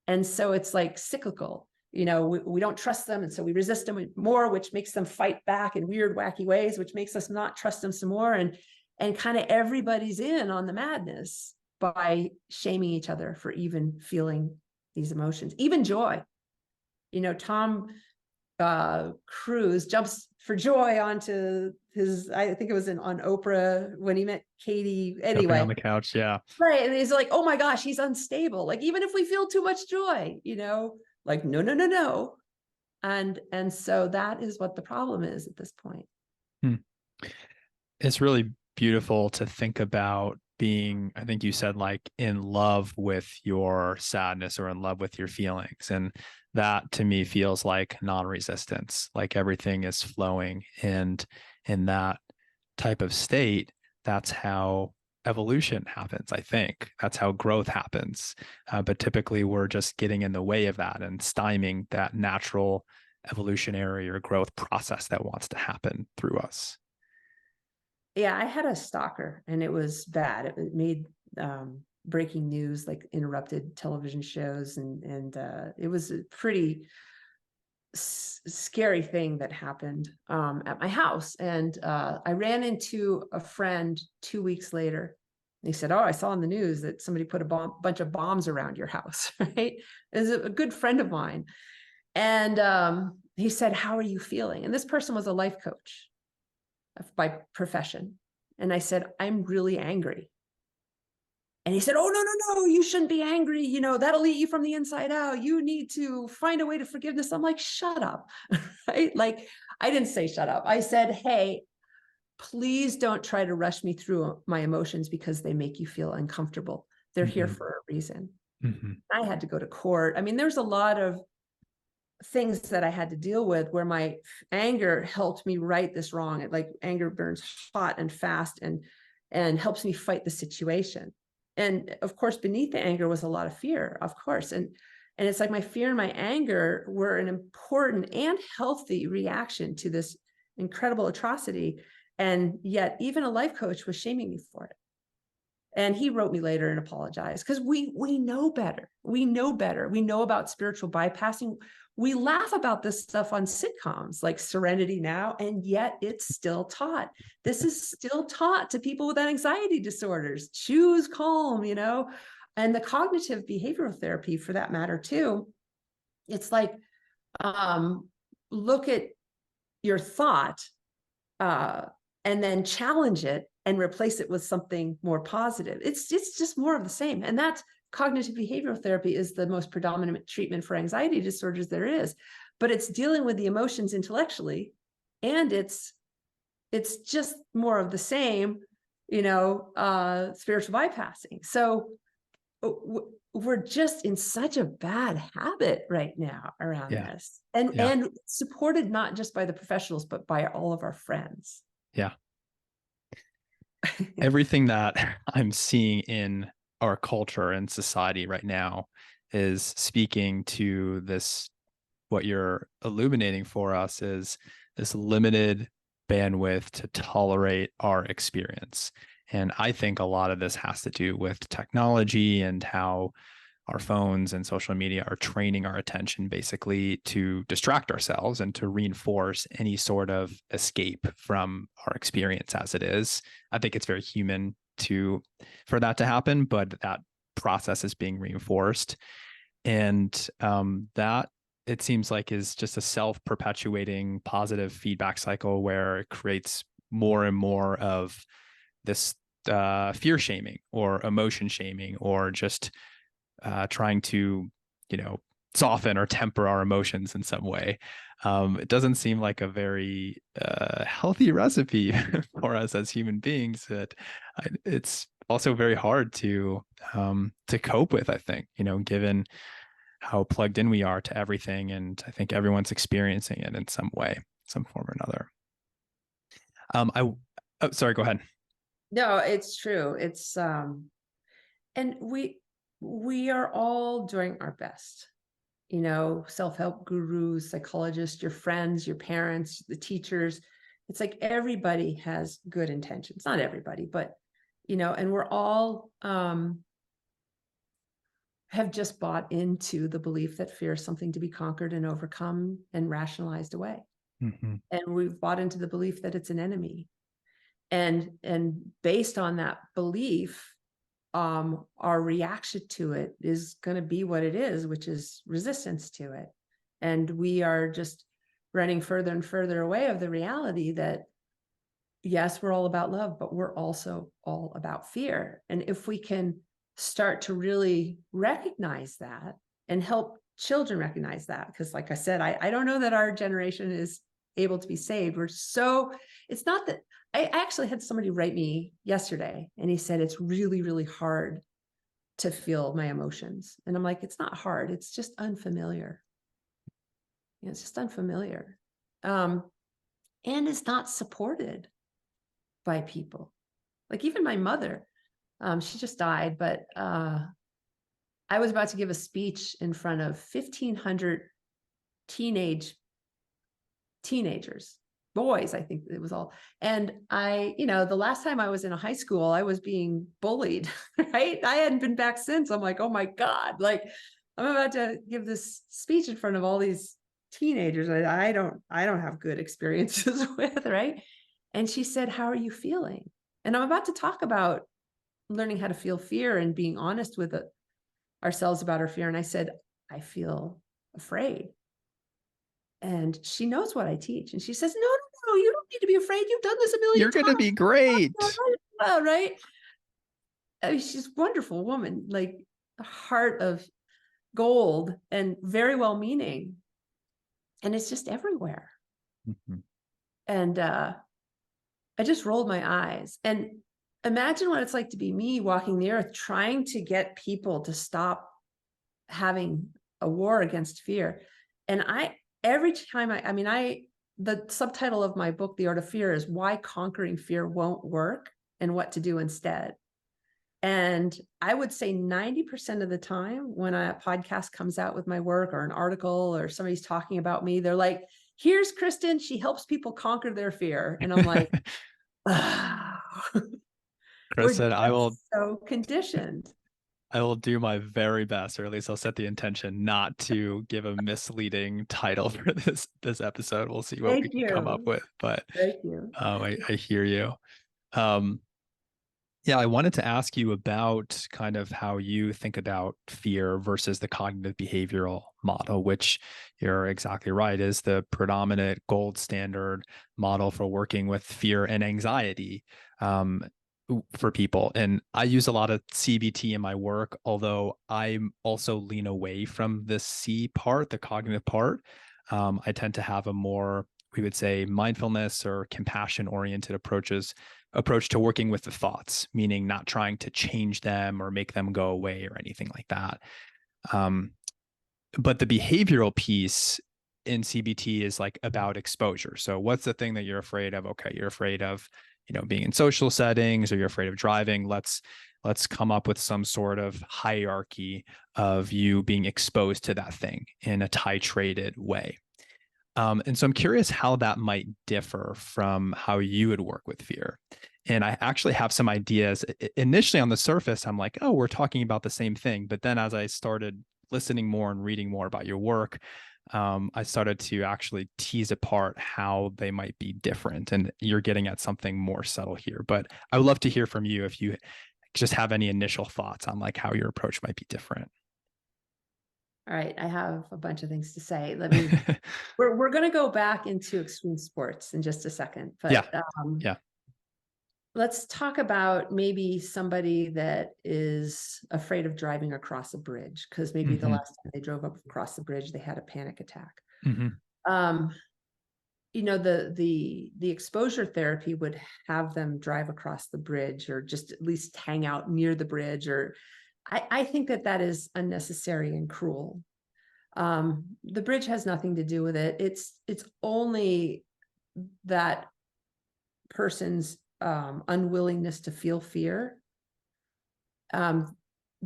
And so it's like cyclical. We don't trust them. And so we resist them more, which makes them fight back in weird, wacky ways, which makes us not trust them some more. And kind of everybody's in on the madness by shaming each other for even feeling these emotions, even joy. Tom Cruise jumps for joy onto his, I think it was on Oprah when he met Katie. Jumping on Anyway, the couch. Yeah. right. And he's like, oh my gosh, he's unstable. Like, even if we feel too much joy, like, no, no, no, no. And so that is what the problem is at this point. Hmm. It's really beautiful to think about being, I think you said, like in love with your sadness or in love with your feelings. And that to me feels like non-resistance, like everything is flowing. And in that type of state, that's how evolution happens. I think that's how growth happens. But typically we're just getting in the way of that and stymieing that natural evolutionary or growth process that wants to happen through us. Yeah, I had a stalker and it was bad. It made breaking news, like interrupted television shows, and it was a pretty scary thing that happened at my house. And I ran into a friend 2 weeks later. He said, "Oh, I saw in the news that somebody put a bunch of bombs around your house." Right? Is a good friend of mine, and he said, "How are you feeling?" And this person was a life coach by profession. And I said, "I'm really angry." And he said, "Oh, no, no, no, you shouldn't be angry. That'll eat you from the inside out. You need to find a way to forgiveness." I'm like, shut up. Right? Like, I didn't say shut up. I said, "Hey, please don't try to rush me through my emotions because they make you feel uncomfortable. They're here Mm-hmm. for a reason." Mm-hmm. I had to go to court. I mean, there's a lot of things that I had to deal with where my anger helped me right this wrong. Like, anger burns hot and fast and helps me fight the situation. And of course, beneath the anger was a lot of fear, of course. And it's like my fear and my anger were an important and healthy reaction to this incredible atrocity. And yet even a life coach was shaming me for it. And he wrote me later and apologized, because we know better. We know better. We know about spiritual bypassing. We laugh about this stuff on sitcoms like Serenity Now, and yet it's still taught. This is still taught to people with anxiety disorders. Choose calm, and the cognitive behavioral therapy for that matter too. It's like, look at your thought uh, and then challenge it and replace it with something more positive. It's just more of the same. And that's cognitive behavioral therapy is the most predominant treatment for anxiety disorders there is. But it's dealing with the emotions intellectually, and it's just more of the same, spiritual bypassing. So we're just in such a bad habit right now around Yeah. this, and Yeah. supported not just by the professionals but by all of our friends. Yeah. Everything that I'm seeing in our culture and society right now is speaking to this. What you're illuminating for us is this limited bandwidth to tolerate our experience. And I think a lot of this has to do with technology and how our phones and social media are training our attention basically to distract ourselves and to reinforce any sort of escape from our experience as it is. I think it's very human for that to happen, but that process is being reinforced. And that, it seems like, is just a self-perpetuating positive feedback cycle where it creates more and more of this fear shaming or emotion shaming, or just trying to, soften or temper our emotions in some way. It doesn't seem like a very healthy recipe for us as human beings. It's also very hard to cope with, I think, given how plugged in we are to everything. And I think everyone's experiencing it in some way, some form or another. Sorry, go ahead. No, it's true. It's and we are all doing our best. You know, self-help gurus, psychologists, your friends, your parents, the teachers. It's like everybody has good intentions. Not everybody, but, you know, and we're all have just bought into the belief that fear is something to be conquered and overcome and rationalized away. Mhm. And we've bought into the belief that it's an enemy. And based on that belief, our reaction to it is going to be what it is, which is resistance to it. And we are just running further and further away of the reality that, yes, we're all about love, but we're also all about fear. And if we can start to really recognize that and help children recognize that, because like I said, I don't know that our generation is able to be saved. It's not that. I actually had somebody write me yesterday and he said, it's really, really hard to feel my emotions. And I'm like, it's not hard. It's just unfamiliar. You know, it's just unfamiliar. And is not supported by people. Like even my mother, she just died, but I was about to give a speech in front of 1,500 teenagers, boys, I think it was all. And you know, the last time I was in a high school, I was being bullied, right? I hadn't been back since. I'm like, oh my God, like I'm about to give this speech in front of all these teenagers I don't have good experiences with, right? And she said, how are you feeling? And I'm about to talk about learning how to feel fear and being honest with ourselves about our fear. And I said, I feel afraid. And she knows what I teach. And she says, no, no, no, you don't need to be afraid. You've done this a million You're going to times. be great. Well, right. I mean, she's a wonderful woman, like a heart of gold and very well meaning. And it's just everywhere. Mhm. And I just rolled my eyes and imagine what it's like to be me walking the earth, trying to get people to stop having a war against fear. And every time the subtitle of my book, The Art of Fear, is Why Conquering Fear Won't Work and What to Do Instead. And I would say 90% of the time when a podcast comes out with my work or an article or somebody's talking about me, they're like, here's Kristen, she helps people conquer their fear. And I'm like, oh, we're Kristen, just so conditioned. I will do my very best, or at least I'll set the intention not to give a misleading title for this episode. We'll see what we Thank can come up you. with, but Thank you. I hear you. Um, yeah, I wanted to ask you about kind of how you think about fear versus the cognitive behavioral model, which you're exactly right, is the predominant gold standard model for working with fear and anxiety. For people. And I use a lot of CBT in my work, although I also lean away from the C part, the cognitive part. I tend to have a more, we would say, mindfulness or compassion oriented approach to working with the thoughts, meaning not trying to change them or make them go away or anything like that. But the behavioral piece in CBT is like about exposure. So what's the thing that you're afraid of? Okay, you're afraid of, being in social settings, or you're afraid of driving. Let's come up with some sort of hierarchy of you being exposed to that thing in a titrated way. And so I'm curious how that might differ from how you would work with fear. And I actually have some ideas. Initially on the surface, I'm like, oh, we're talking about the same thing. But then as I started listening more and reading more about your work, I started to actually tease apart how they might be different. And you're getting at something more subtle here. But I would love to hear from you if you just have any initial thoughts on like how your approach might be different. All right, I have a bunch of things to say. We're going to go back into extreme sports in just a second, Yeah. but Yeah. let's talk about maybe somebody that is afraid of driving across a bridge because maybe the Mm-hmm. last time they drove up across the bridge, they had a panic attack. Mm-hmm. The exposure therapy would have them drive across the bridge or just at least hang out near the bridge. Or I think that is unnecessary and cruel. The bridge has nothing to do with it. It's only that person's unwillingness to feel fear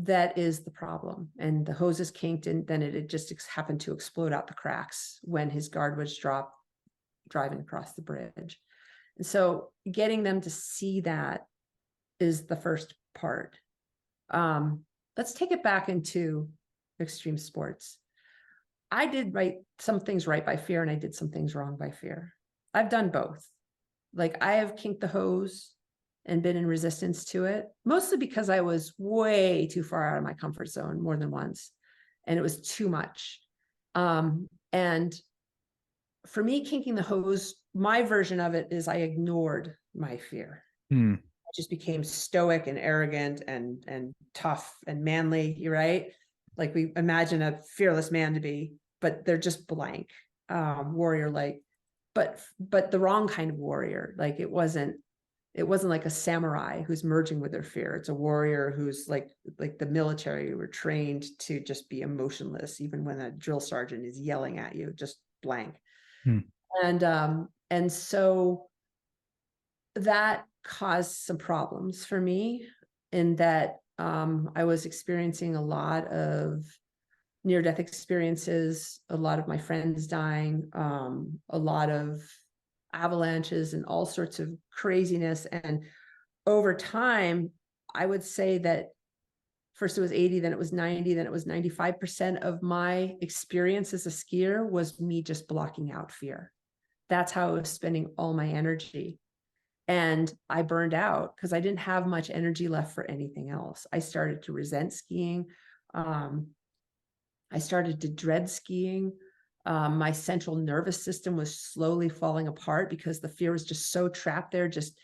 that is the problem. And the hose is kinked, and then it just happened to explode out the cracks when his guard was dropped driving across the bridge. And so getting them to see that is the first part. Let's take it back into extreme sports. I did some things right by fear, and I did some things wrong by fear. I've done both. Like, I have kinked the hose and been in resistance to it, mostly because I was way too far out of my comfort zone more than once, and it was too much. And for me, kinking the hose, my version of it is I ignored my fear. I just became stoic and arrogant and tough and manly. You're right. Like we imagine a fearless man to be, but they're just blank, warrior like, but the wrong kind of warrior. Like it wasn't like a samurai who's merging with their fear. It's a warrior who's like the military were trained to just be emotionless, even when a drill sergeant is yelling at you, just blank. And so that caused some problems for me in that I was experiencing a lot of near-death experiences, a lot of my friends dying, a lot of avalanches and all sorts of craziness. And over time, I would say that first it was 80, then it was 90, then it was 95% of my experience as a skier was me just blocking out fear. That's how I was spending all my energy. And I burned out because I didn't have much energy left for anything else. I started to resent skiing. I started to dread skiing. My central nervous system was slowly falling apart because the fear was just so trapped there, just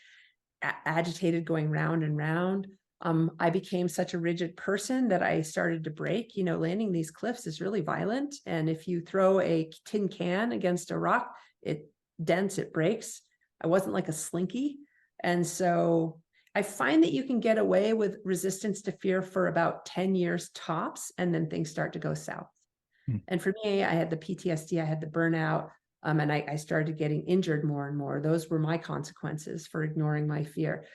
agitated, going round and round. I became such a rigid person that I started to break. Landing these cliffs is really violent. And if you throw a tin can against a rock, it dents, it breaks. I wasn't like a slinky. And so I find that you can get away with resistance to fear for about 10 years tops, and then things start to go south. And for me, I had the PTSD, I had the burnout, and I started getting injured more and more. Those were my consequences for ignoring my fear.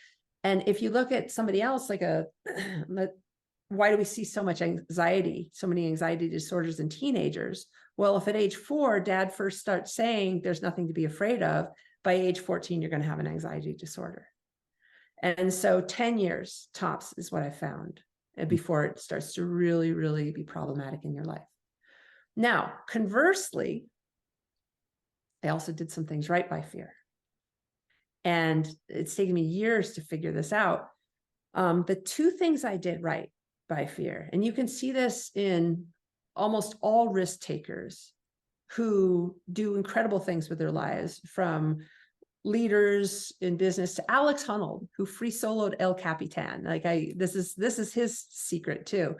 And if you look at somebody else, why do we see so much anxiety, so many anxiety disorders in teenagers? Well, if at age 4, dad first starts saying there's nothing to be afraid of, by age 14, you're going to have an anxiety disorder. And so 10 years tops is what I found before it starts to really, really be problematic in your life. Now, conversely, I also did some things right by fear. And it's taken me years to figure this out. The two things I did right by fear, and you can see this in almost all risk takers who do incredible things with their lives, from leaders in business to Alex Honnold, who free soloed El Capitan. This is his secret too.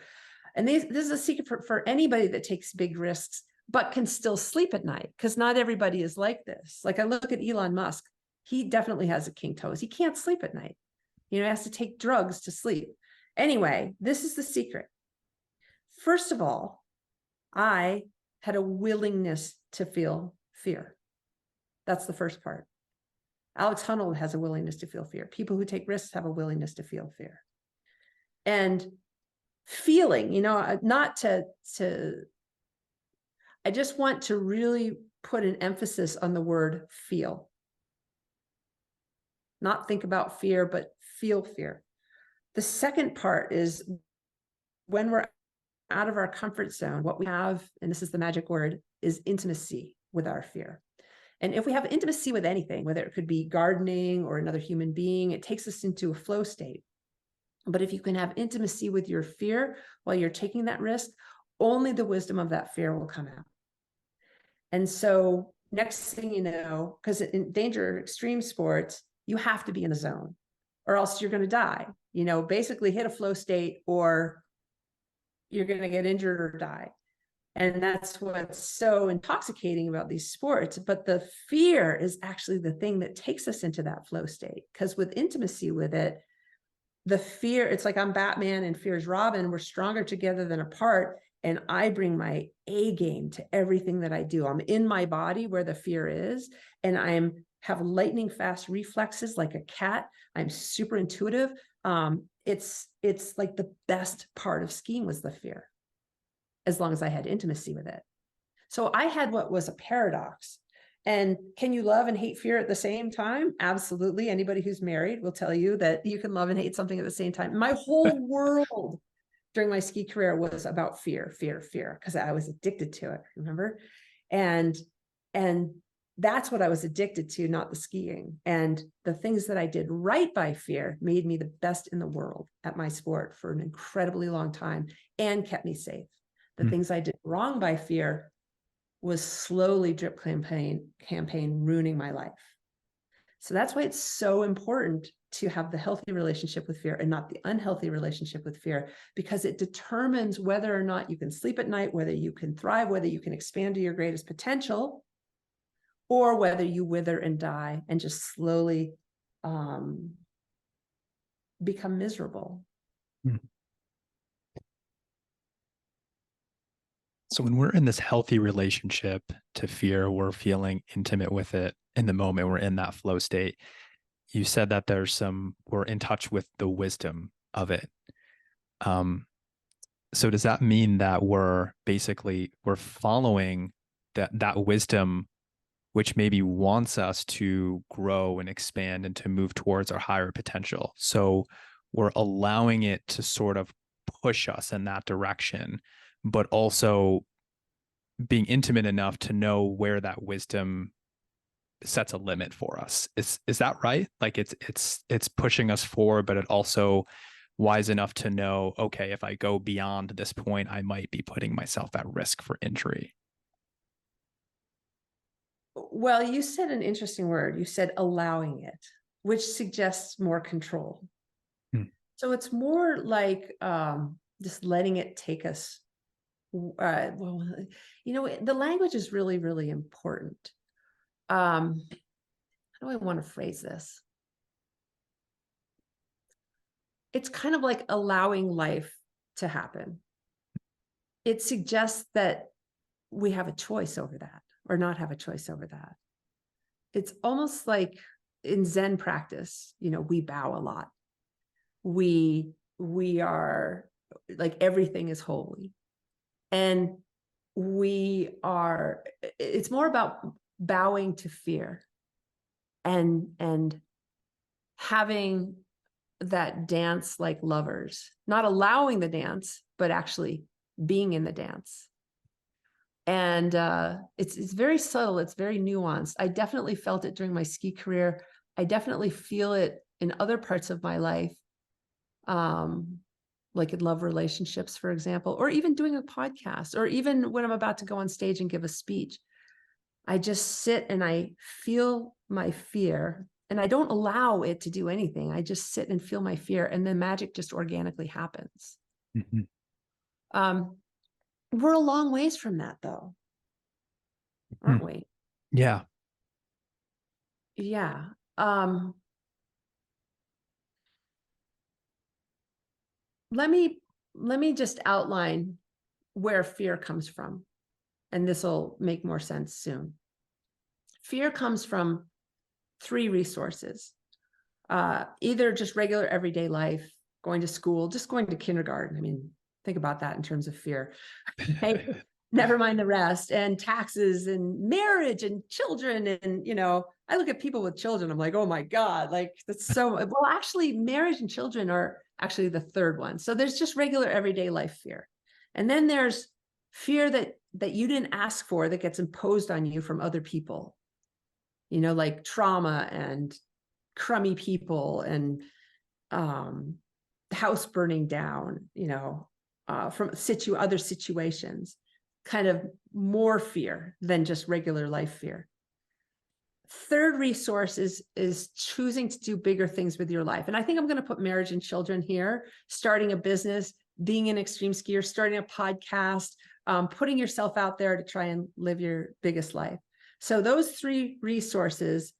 And this is a secret for anybody that takes big risks, but can still sleep at night, because not everybody is like this. Like I look at Elon Musk, he definitely has a kinked toes. He can't sleep at night. He has to take drugs to sleep. Anyway, this is the secret. First of all, I had a willingness to feel fear. That's the first part. Alex Honnold has a willingness to feel fear. People who take risks have a willingness to feel fear. And feeling, not to I just want to really put an emphasis on the word feel. Not think about fear, but feel fear. The second part is when we're out of our comfort zone, what we have, and this is the magic word, is intimacy with our fear. And if we have intimacy with anything, whether it could be gardening or another human being, it takes us into a flow state. But if you can have intimacy with your fear while you're taking that risk, only the wisdom of that fear will come out. And so next thing you know, because in extreme sports, you have to be in the zone or else you're going to die, basically hit a flow state or you're going to get injured or die. And that's what's so intoxicating about these sports. But the fear is actually the thing that takes us into that flow state, because with intimacy with it, the fear, it's like I'm Batman and fear is Robin. We're stronger together than apart. And I bring my A game to everything that I do. I'm in my body where the fear is, and have lightning fast reflexes like a cat. I'm super intuitive. it's like the best part of skiing was the fear, as long as I had intimacy with it. So I had what was a paradox. And can you love and hate fear at the same time? Absolutely. Anybody who's married will tell you that you can love and hate something at the same time. My whole world during my ski career was about fear, because I was addicted to it, remember? And that's what I was addicted to, not the skiing. And the things that I did right by fear made me the best in the world at my sport for an incredibly long time and kept me safe. The things I did wrong by fear was slowly drip campaign ruining my life. So that's why it's so important to have the healthy relationship with fear and not the unhealthy relationship with fear, because it determines whether or not you can sleep at night, whether you can thrive, whether you can expand to your greatest potential, or whether you wither and die and just slowly become miserable. So when we're in this healthy relationship to fear, we're feeling intimate with it in the moment, we're in that flow state. You said that we're in touch with the wisdom of it. So does that mean that we're following that wisdom, which maybe wants us to grow and expand and to move towards our higher potential? So we're allowing it to sort of push us in that direction, but also being intimate enough to know where that wisdom sets a limit for us. Is that right? Like it's pushing us forward, but it also wise enough to know, okay, if I go beyond this point, I might be putting myself at risk for injury. Well, you said an interesting word. You said allowing it, which suggests more control. So it's more like just letting it take us. Well, the language is really, really important. How do I want to phrase this? It's kind of like allowing life to happen. It suggests that we have a choice over that or not have a choice over that. It's almost like in Zen practice, we bow a lot. We are like, everything is holy. And it's more about bowing to fear and having that dance like lovers, not allowing the dance, but actually being in the dance. And it's very subtle. It's very nuanced. I definitely felt it during my ski career. I definitely feel it in other parts of my life. Like in love relationships, for example, or even doing a podcast, or even when I'm about to go on stage and give a speech. I just sit and I feel my fear, and I don't allow it to do anything. I just sit and feel my fear, and then magic just organically happens. We're a long ways from that, though, aren't we? Yeah. Yeah. Let me just outline where fear comes from, and this will make more sense soon. Fear comes from three resources. Either just regular everyday life, going to school, just going to kindergarten. I mean, think about that in terms of fear. Hey, never mind the rest, and taxes and marriage and children. And, I look at people with children, I'm like, oh my God, like that's so, well, actually marriage and children are actually the third one. So there's just regular everyday life fear. And then there's fear that you didn't ask for, that gets imposed on you from other people, like trauma and crummy people and house burning down, from other situations, kind of more fear than just regular life fear. Third resource is choosing to do bigger things with your life. And I think I'm going to put marriage and children here, starting a business, being an extreme skier, starting a podcast, putting yourself out there to try and live your biggest life. So those three resources,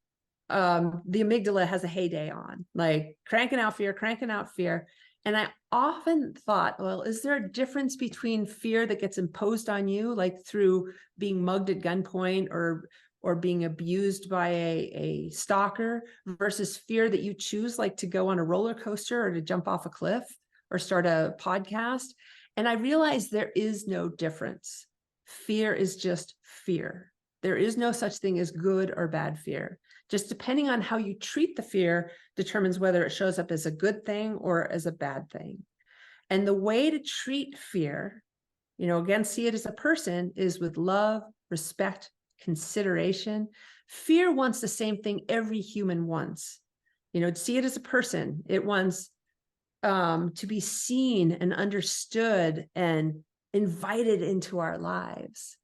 the amygdala has a heyday on, like cranking out fear. And I often thought, well, is there a difference between fear that gets imposed on you, like through being mugged at gunpoint or or being abused by a stalker versus fear that you choose, like to go on a roller coaster or to jump off a cliff or start a podcast. And I realized there is no difference. Fear is just fear. There is no such thing as good or bad fear. Just depending on how you treat the fear determines whether it shows up as a good thing or as a bad thing. And the way to treat fear, again, see it as a person, is with love, respect, consideration. Fear wants the same thing every human wants. See it as a person. It wants to be seen and understood and invited into our lives,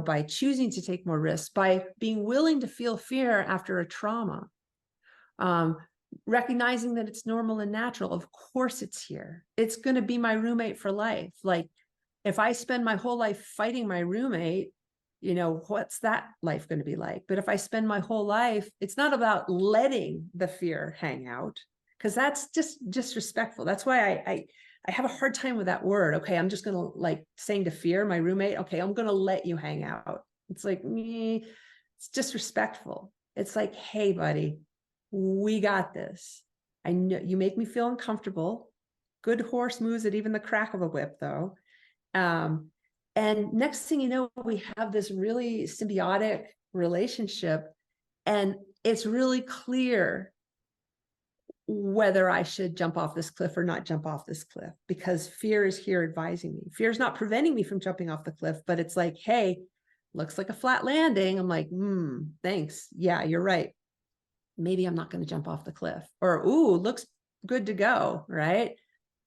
by choosing to take more risks, by being willing to feel fear after a trauma, recognizing that it's normal and natural. Of course it's here. It's going to be my roommate for life. Like, if I spend my whole life fighting my roommate, what's that life going to be like? But if I spend my whole life, it's not about letting the fear hang out, because that's just disrespectful. That's why I have a hard time with that word. Okay, I'm just going to, like, saying to fear, my roommate, okay, I'm going to let you hang out. It's like, it's disrespectful. It's like, hey, buddy, we got this. I know you make me feel uncomfortable. Good horse moves at even the crack of a whip, though. And next thing you know, we have this really symbiotic relationship, and it's really clear whether I should jump off this cliff or not jump off this cliff, because fear is here advising me. Fear is not preventing me from jumping off the cliff, but it's like, hey, looks like a flat landing. I'm like, thanks. Yeah, you're right. Maybe I'm not going to jump off the cliff. Or, ooh, looks good to go, right?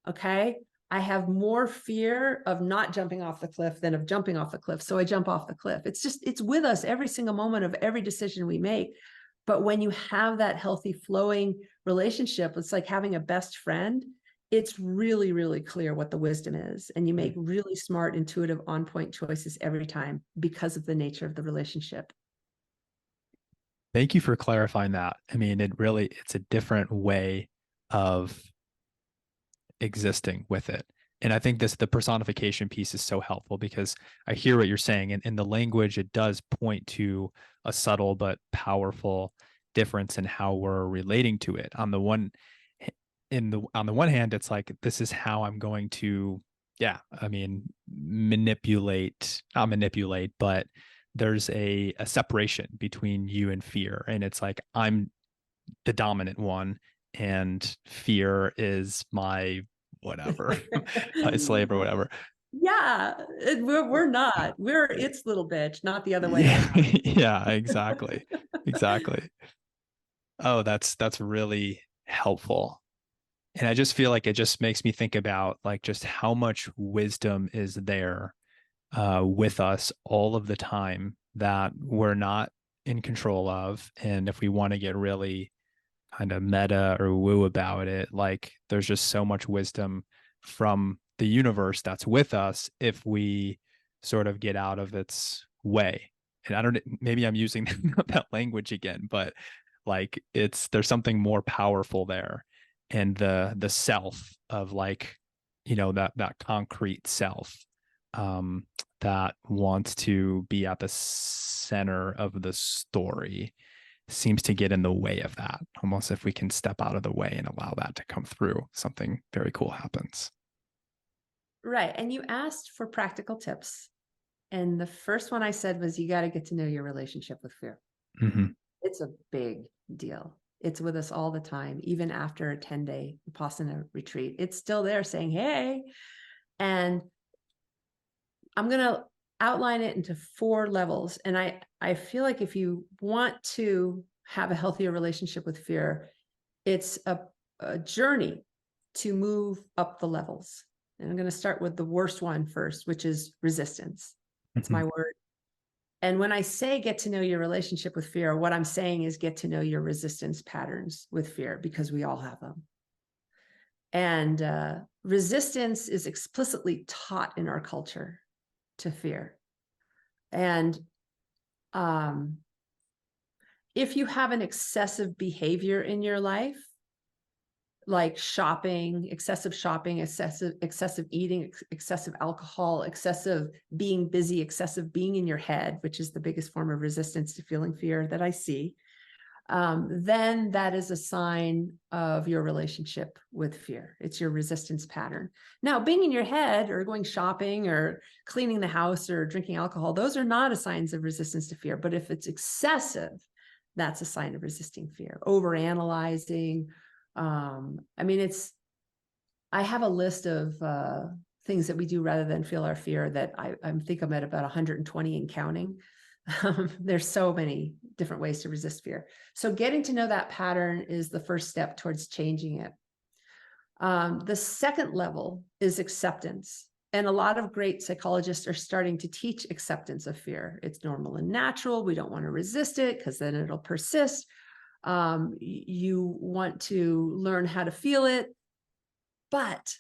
Okay. I have more fear of not jumping off the cliff than of jumping off the cliff. So I jump off the cliff. It's with us every single moment of every decision we make. But when you have that healthy flowing relationship, it's like having a best friend. It's really, really clear what the wisdom is. And you make really smart, intuitive, on point choices every time because of the nature of the relationship. Thank you for clarifying that. I mean, it's a different way of existing with it. And I think the personification piece is so helpful, because I hear what you're saying. And in the language, it does point to a subtle but powerful difference in how we're relating to it. On the one hand, it's like, this is how I'm going to, not manipulate, but there's a separation between you and fear. And it's like, I'm the dominant one, and fear is my whatever, my slave or whatever. Yeah, we're not. We're its little bitch, not the other way Yeah, around. yeah, exactly. Exactly. Oh, that's really helpful. And I just feel like it just makes me think about, like, just how much wisdom is there with us all of the time that we're not in control of. And if we want to get really kind of meta or woo about it, like, there's just so much wisdom from the universe that's with us if we sort of get out of its way. And I don't, maybe I'm using that language again, but like, there's something more powerful there. And the self of, like, that concrete self, um, that wants to be at the center of the story, seems to get in the way of that. Almost, if we can step out of the way and allow that to come through, something very cool happens. Right. And you asked for practical tips. And the first one I said was, you got to get to know your relationship with fear. Mm-hmm. It's a big deal. It's with us all the time, even after a 10-day Vipassana retreat. It's still there saying, hey. And I'm going to outline it into 4 levels. And I feel like if you want to have a healthier relationship with fear, it's a journey to move up the levels. And I'm going to start with the worst one first, which is resistance. That's Mm-hmm. my word. And when I say get to know your relationship with fear, what I'm saying is get to know your resistance patterns with fear, because we all have them. And resistance is explicitly taught in our culture to fear. And if you have an excessive behavior in your life, like shopping, excessive eating, excessive alcohol, excessive being busy, excessive being in your head, which is the biggest form of resistance to feeling fear that I see, then that is a sign of your relationship with fear. It's your resistance pattern. Now, being in your head or going shopping or cleaning the house or drinking alcohol, those are not a signs of resistance to fear. But if it's excessive, that's a sign of resisting fear. Overanalyzing. I mean, I have a list of things that we do rather than feel our fear that I think I'm at about 120 and counting. There's so many different ways to resist fear. So getting to know that pattern is the first step towards changing it. The second level is acceptance. And a lot of great psychologists are starting to teach acceptance of fear. It's normal and natural. We don't want to resist it because then it'll persist. You want to learn how to feel it. But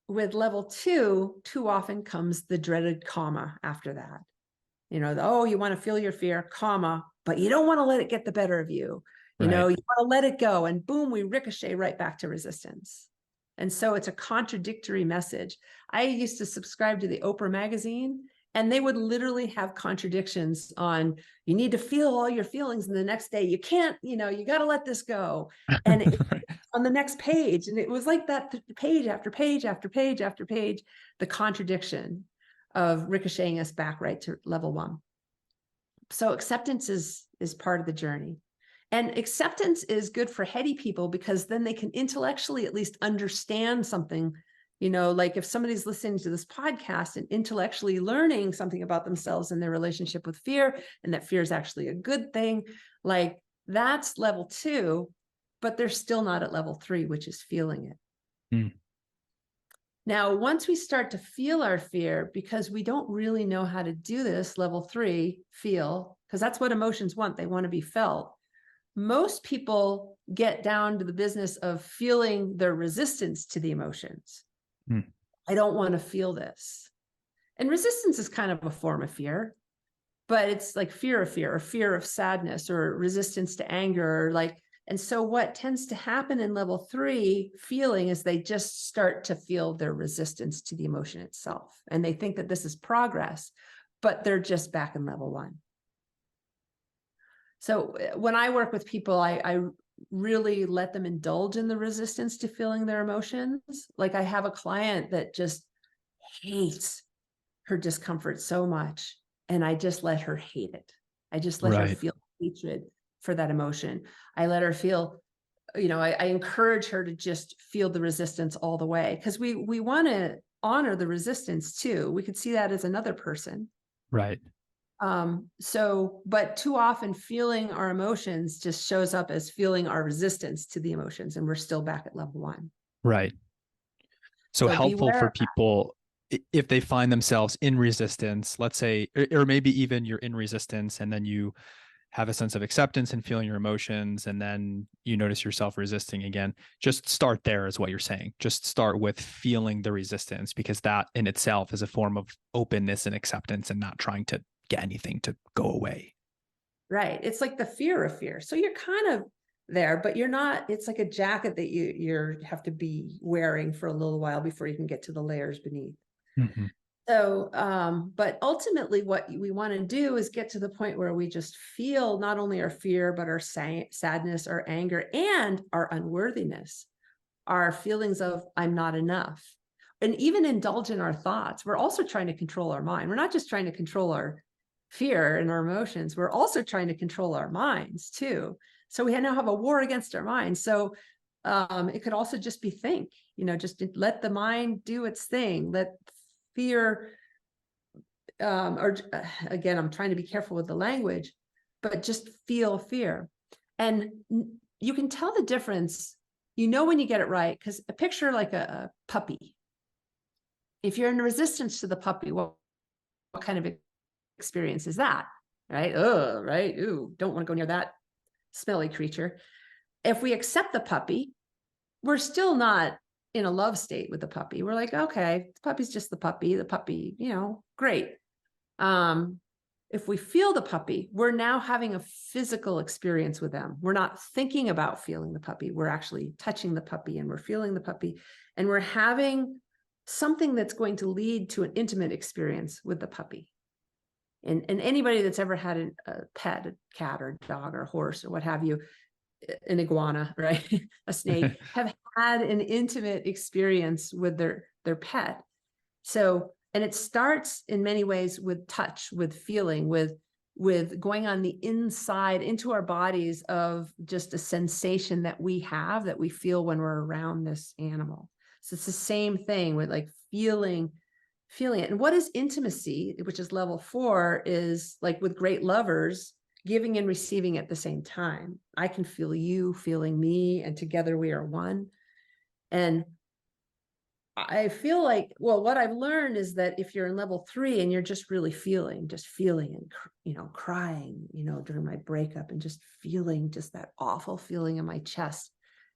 with level 2, too often comes the dreaded comma after that. You want to feel your fear, comma, but you don't want to let it get the better of you. You want to let it go, and boom, we ricochet right back to resistance. And so it's a contradictory message. I used to subscribe to the Oprah magazine, and they would literally have contradictions on, you need to feel all your feelings, and the next day you can't, you got to let this go. And on the next page, and it was like that page after page after page after page, the contradiction of ricocheting us back right to level 1. So acceptance is part of the journey. And acceptance is good for heady people because then they can intellectually at least understand something. Like if somebody's listening to this podcast and intellectually learning something about themselves and their relationship with fear, and that fear is actually a good thing, like that's level 2, but they're still not at level 3, which is feeling it. Mm. Now, once we start to feel our fear, because we don't really know how to do this, level 3, feel, because that's what emotions want. They want to be felt. Most people get down to the business of feeling their resistance to the emotions. I don't want to feel this. And resistance is kind of a form of fear, but it's like fear of fear, or fear of sadness, or resistance to anger, or and so what tends to happen in level 3 feeling is they just start to feel their resistance to the emotion itself. And they think that this is progress, but they're just back in level 1. So when I work with people, I really let them indulge in the resistance to feeling their emotions. Like I have a client that just hates her discomfort so much, and I just let her hate it. I just let her feel hatred for that emotion. I let her feel, I encourage her to just feel the resistance all the way, because we want to honor the resistance too. We could see that as another person. Right. But too often feeling our emotions just shows up as feeling our resistance to the emotions, and we're still back at level 1. Right. So helpful for people if they find themselves in resistance, let's say, or maybe even you're in resistance and then you have a sense of acceptance and feeling your emotions, and then you notice yourself resisting again. Just start there is what you're saying. Just start with feeling the resistance, because that in itself is a form of openness and acceptance and not trying to get anything to go away. Right. It's like the fear of fear. So you're kind of there, but you're not. It's like a jacket that you have to be wearing for a little while before you can get to the layers beneath. Mm-hmm. So, but ultimately what we want to do is get to the point where we just feel not only our fear, but our sadness, our anger, and our unworthiness, our feelings of I'm not enough, and even indulge in our thoughts. We're also trying to control our mind. We're not just trying to control our fear and our emotions. We're also trying to control our minds too. So we now have a war against our minds. So it could also just be think, just let the mind do its thing. Let fear, again, I'm trying to be careful with the language, but just feel fear. And you can tell the difference, when you get it right, because a picture like a puppy. If you're in resistance to the puppy, what kind of experience is that? Right? Oh, right. Ooh, don't want to go near that smelly creature. If we accept the puppy, we're still not in a love state with the puppy. We're like, okay, the puppy's just the puppy, great. If we feel the puppy, we're now having a physical experience with them. We're not thinking about feeling the puppy. We're actually touching the puppy and we're feeling the puppy. And we're having something that's going to lead to an intimate experience with the puppy. And anybody that's ever had a pet, a cat or a dog or a horse or what have you, an iguana, right? A snake, have had an intimate experience with their pet. So, and it starts in many ways with touch, with feeling, with going on the inside into our bodies of just a sensation that we have, that we feel when we're around this animal. So it's the same thing with like feeling it. And what is intimacy, which is level 4, is like with great lovers, giving and receiving at the same time. I can feel you feeling me, and together we are one. And I feel like, well, what I've learned is that if you're in level 3 and you're just really feeling and, crying, during my breakup, and just feeling just that awful feeling in my chest,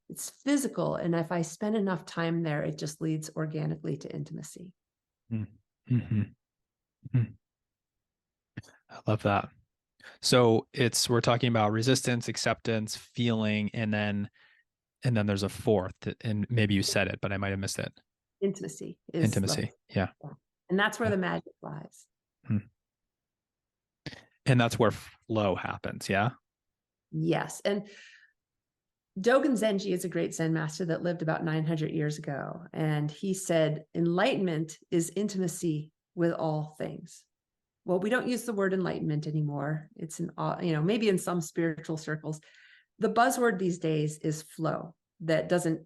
it's physical. And if I spend enough time there, it just leads organically to intimacy. Mm-hmm. Mm-hmm. I love that. So we're talking about resistance, acceptance, feeling, and then there's a fourth, and maybe you said it, but I might have missed it. Intimacy is Intimacy. Yeah. And that's where Yeah. the magic lies. And that's where flow happens. Yeah. Yes. And Dogen Zenji is a great Zen master that lived about 900 years ago. And he said, enlightenment is intimacy with all things. Well, we don't use the word enlightenment anymore. It's maybe in some spiritual circles. The buzzword these days is flow. That doesn't,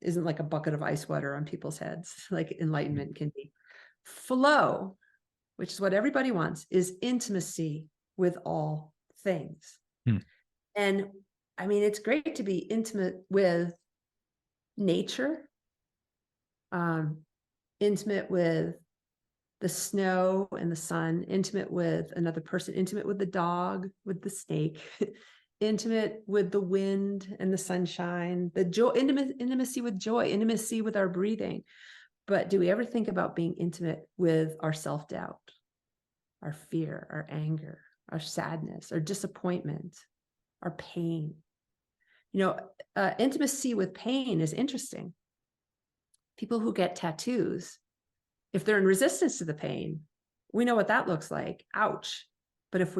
isn't like a bucket of ice water on people's heads, like enlightenment can be. Flow, which is what everybody wants, is intimacy with all things. And I mean, it's great to be intimate with nature, intimate with the snow and the sun, intimate with another person, intimate with the dog, with the snake, intimate with the wind and the sunshine, the joy, intimacy with joy, intimacy with our breathing. But do we ever think about being intimate with our self-doubt, our fear, our anger, our sadness, our disappointment, our pain? Intimacy with pain is interesting. People who get tattoos, if they're in resistance to the pain, we know what that looks like. Ouch. But if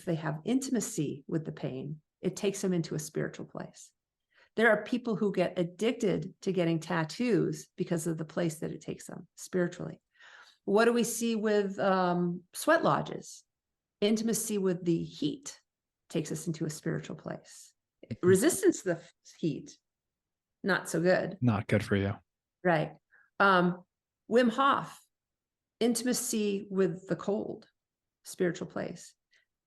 they have intimacy with the pain, it takes them into a spiritual place. There are people who get addicted to getting tattoos because of the place that it takes them spiritually. What do we see with sweat lodges? Intimacy with the heat takes us into a spiritual place. Resistance to the heat, not so good. Not good for you. Right. Wim Hof, intimacy with the cold, spiritual place.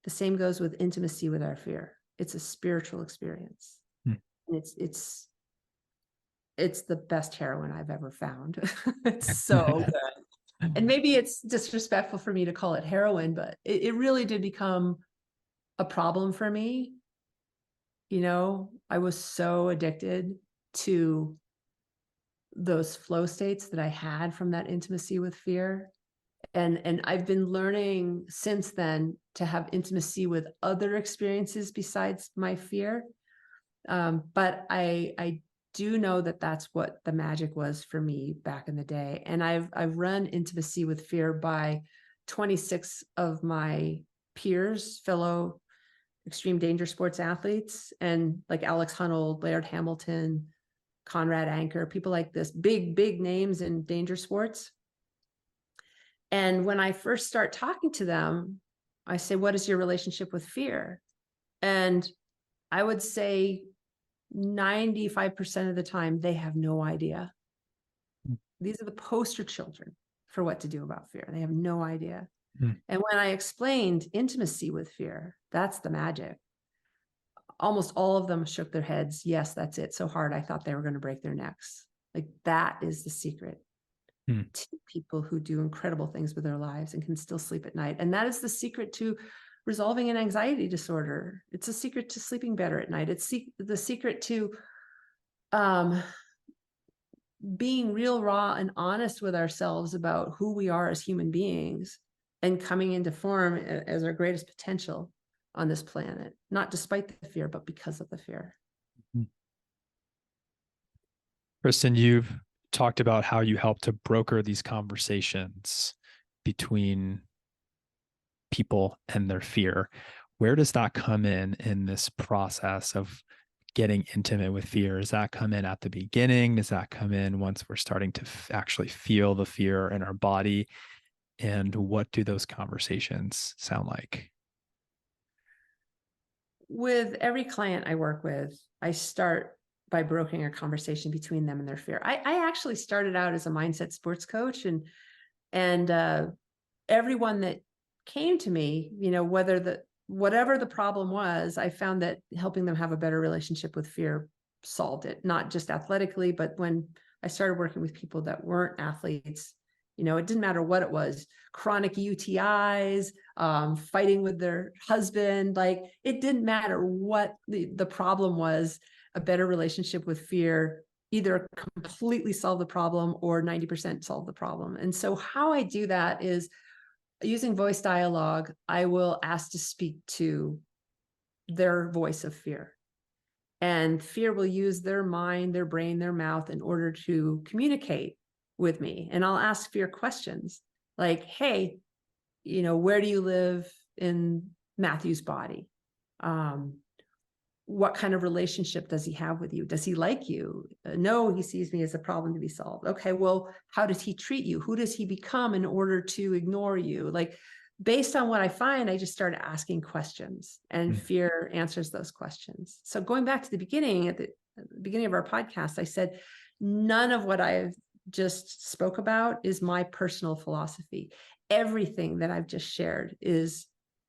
The same goes with intimacy with our fear. It's a spiritual experience. It's the best heroin I've ever found. It's so good. And maybe it's disrespectful for me to call it heroin, but it really did become a problem for me. I was so addicted to those flow states that I had from that intimacy with fear. And I've been learning since then to have intimacy with other experiences besides my fear. But I do know that that's what the magic was for me back in the day. And I've run intimacy with fear by 26 of my peers, fellow extreme danger sports athletes, and like Alex Honnold, Laird Hamilton, Conrad Anker, people like this, big names in danger sports. And when I first start talking to them, I say, what is your relationship with fear? And I would say 95% of the time, they have no idea. These are the poster children for what to do about fear. They have no idea. And when I explained intimacy with fear, that's the magic. Almost all of them shook their heads. Yes, that's it. So hard, I thought they were going to break their necks. Like that is the secret to people who do incredible things with their lives and can still sleep at night. And that is the secret to resolving an anxiety disorder. It's a secret to sleeping better at night. It's the secret to being real, raw, and honest with ourselves about who we are as human beings, and coming into form as our greatest potential on this planet, not despite the fear, but because of the fear. Kristen, you've talked about how you help to broker these conversations between people and their fear. Where does that come in this process of getting intimate with fear? Does that come in at the beginning? Does that come in once we're starting to actually feel the fear in our body? And what do those conversations sound like? With every client I work with, I start by brokering a conversation between them and their fear. I actually started out as a mindset sports coach, and everyone that came to me, whatever the problem was, I found that helping them have a better relationship with fear solved it, not just athletically, but when I started working with people that weren't athletes, it didn't matter what it was, chronic UTIs, fighting with their husband, like it didn't matter what the problem was. A better relationship with fear either completely solve the problem or 90% solve the problem. And so how I do that is using voice dialogue. I will ask to speak to their voice of fear. And fear will use their mind, their brain, their mouth in order to communicate with me. And I'll ask fear questions like, hey, where do you live in Matthew's body? What kind of relationship does he have with you? Does he like you? No, he sees me as a problem to be solved. Okay, well, how does he treat you? Who does he become in order to ignore you? Like, based on what I find, I just started asking questions, and fear answers those questions. So going back to the beginning, at the beginning of our podcast, I said, none of what I've just spoke about is my personal philosophy. Everything that I've just shared is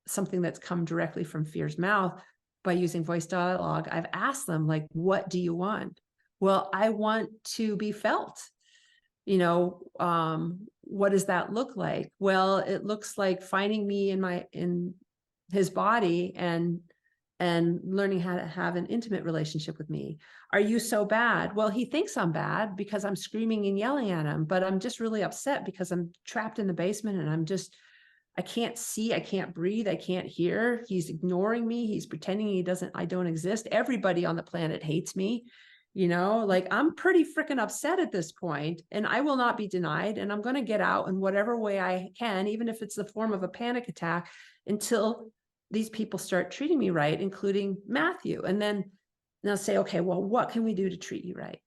something that's come directly from fear's mouth. By using voice dialogue, I've asked them, like, what do you want? Well, I want to be felt. What does that look like? Well, it looks like finding me in his body and learning how to have an intimate relationship with me. Are you so bad? Well, he thinks I'm bad because I'm screaming and yelling at him, but I'm just really upset because I'm trapped in the basement and I can't see, I can't breathe, I can't hear. He's ignoring me. He's pretending I don't exist. Everybody on the planet hates me. Like I'm pretty freaking upset at this point, and I will not be denied. And I'm going to get out in whatever way I can, even if it's the form of a panic attack, until these people start treating me right, including Matthew. And then they'll say, okay, well, what can we do to treat you right?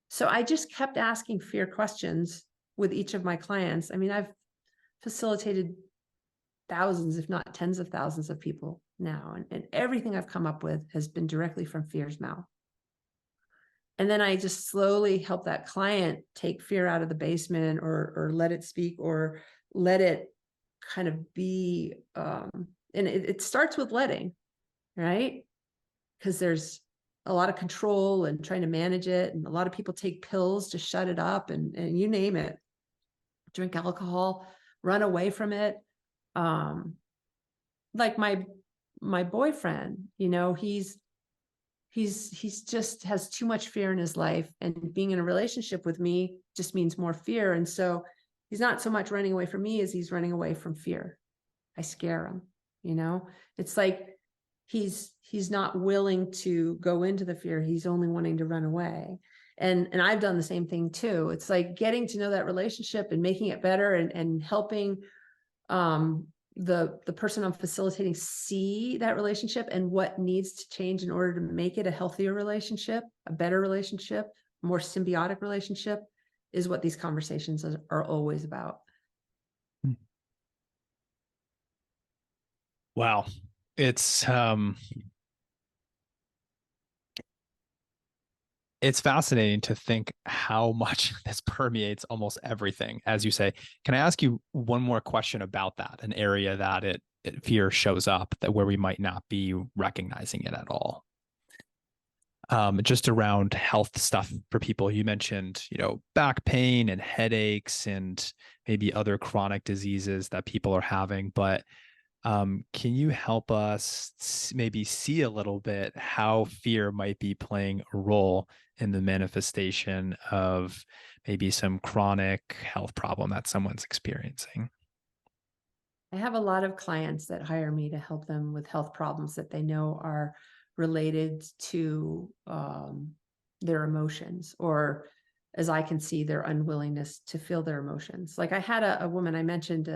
So I just kept asking fear questions with each of my clients. I mean, I've facilitated thousands, if not tens of thousands of people now. And everything I've come up with has been directly from fear's mouth. And then I just slowly help that client take fear out of the basement, or let it speak, or let it kind of be. And it starts with letting, right? Because there's a lot of control and trying to manage it. And a lot of people take pills to shut it up, and you name it, drink alcohol, run away from it. Like my boyfriend, he's just has too much fear in his life, and being in a relationship with me just means more fear. And so he's not so much running away from me as he's running away from fear. I scare him, it's like he's not willing to go into the fear. He's only wanting to run away. And I've done the same thing too. It's like getting to know that relationship and making it better, and helping the person I'm facilitating see that relationship and what needs to change in order to make it a healthier relationship, a better relationship, a more symbiotic relationship, is what these conversations are always about. Wow. It's fascinating to think how much this permeates almost everything, as you say. Can I ask you one more question about that, an area that it fear shows up, that where we might not be recognizing it at all? Just around health stuff for people. You mentioned, back pain and headaches and maybe other chronic diseases that people are having, but can you help us maybe see a little bit how fear might be playing a role in the manifestation of maybe some chronic health problem that someone's experiencing? I have a lot of clients that hire me to help them with health problems that they know are related to their emotions, or as I can see, their unwillingness to feel their emotions. Like I had a woman, I mentioned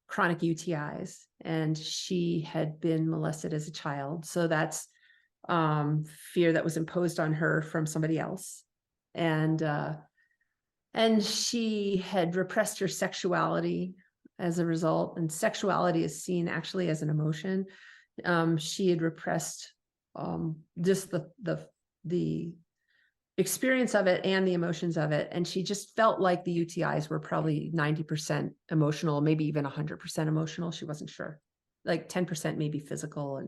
chronic UTIs, and she had been molested as a child. So that's fear that was imposed on her from somebody else. And she had repressed her sexuality as a result. And sexuality is seen actually as an emotion. She had repressed just the experience of it and the emotions of it. And she just felt like the UTIs were probably 90% emotional, maybe even 100% emotional. She wasn't sure, like 10% maybe physical.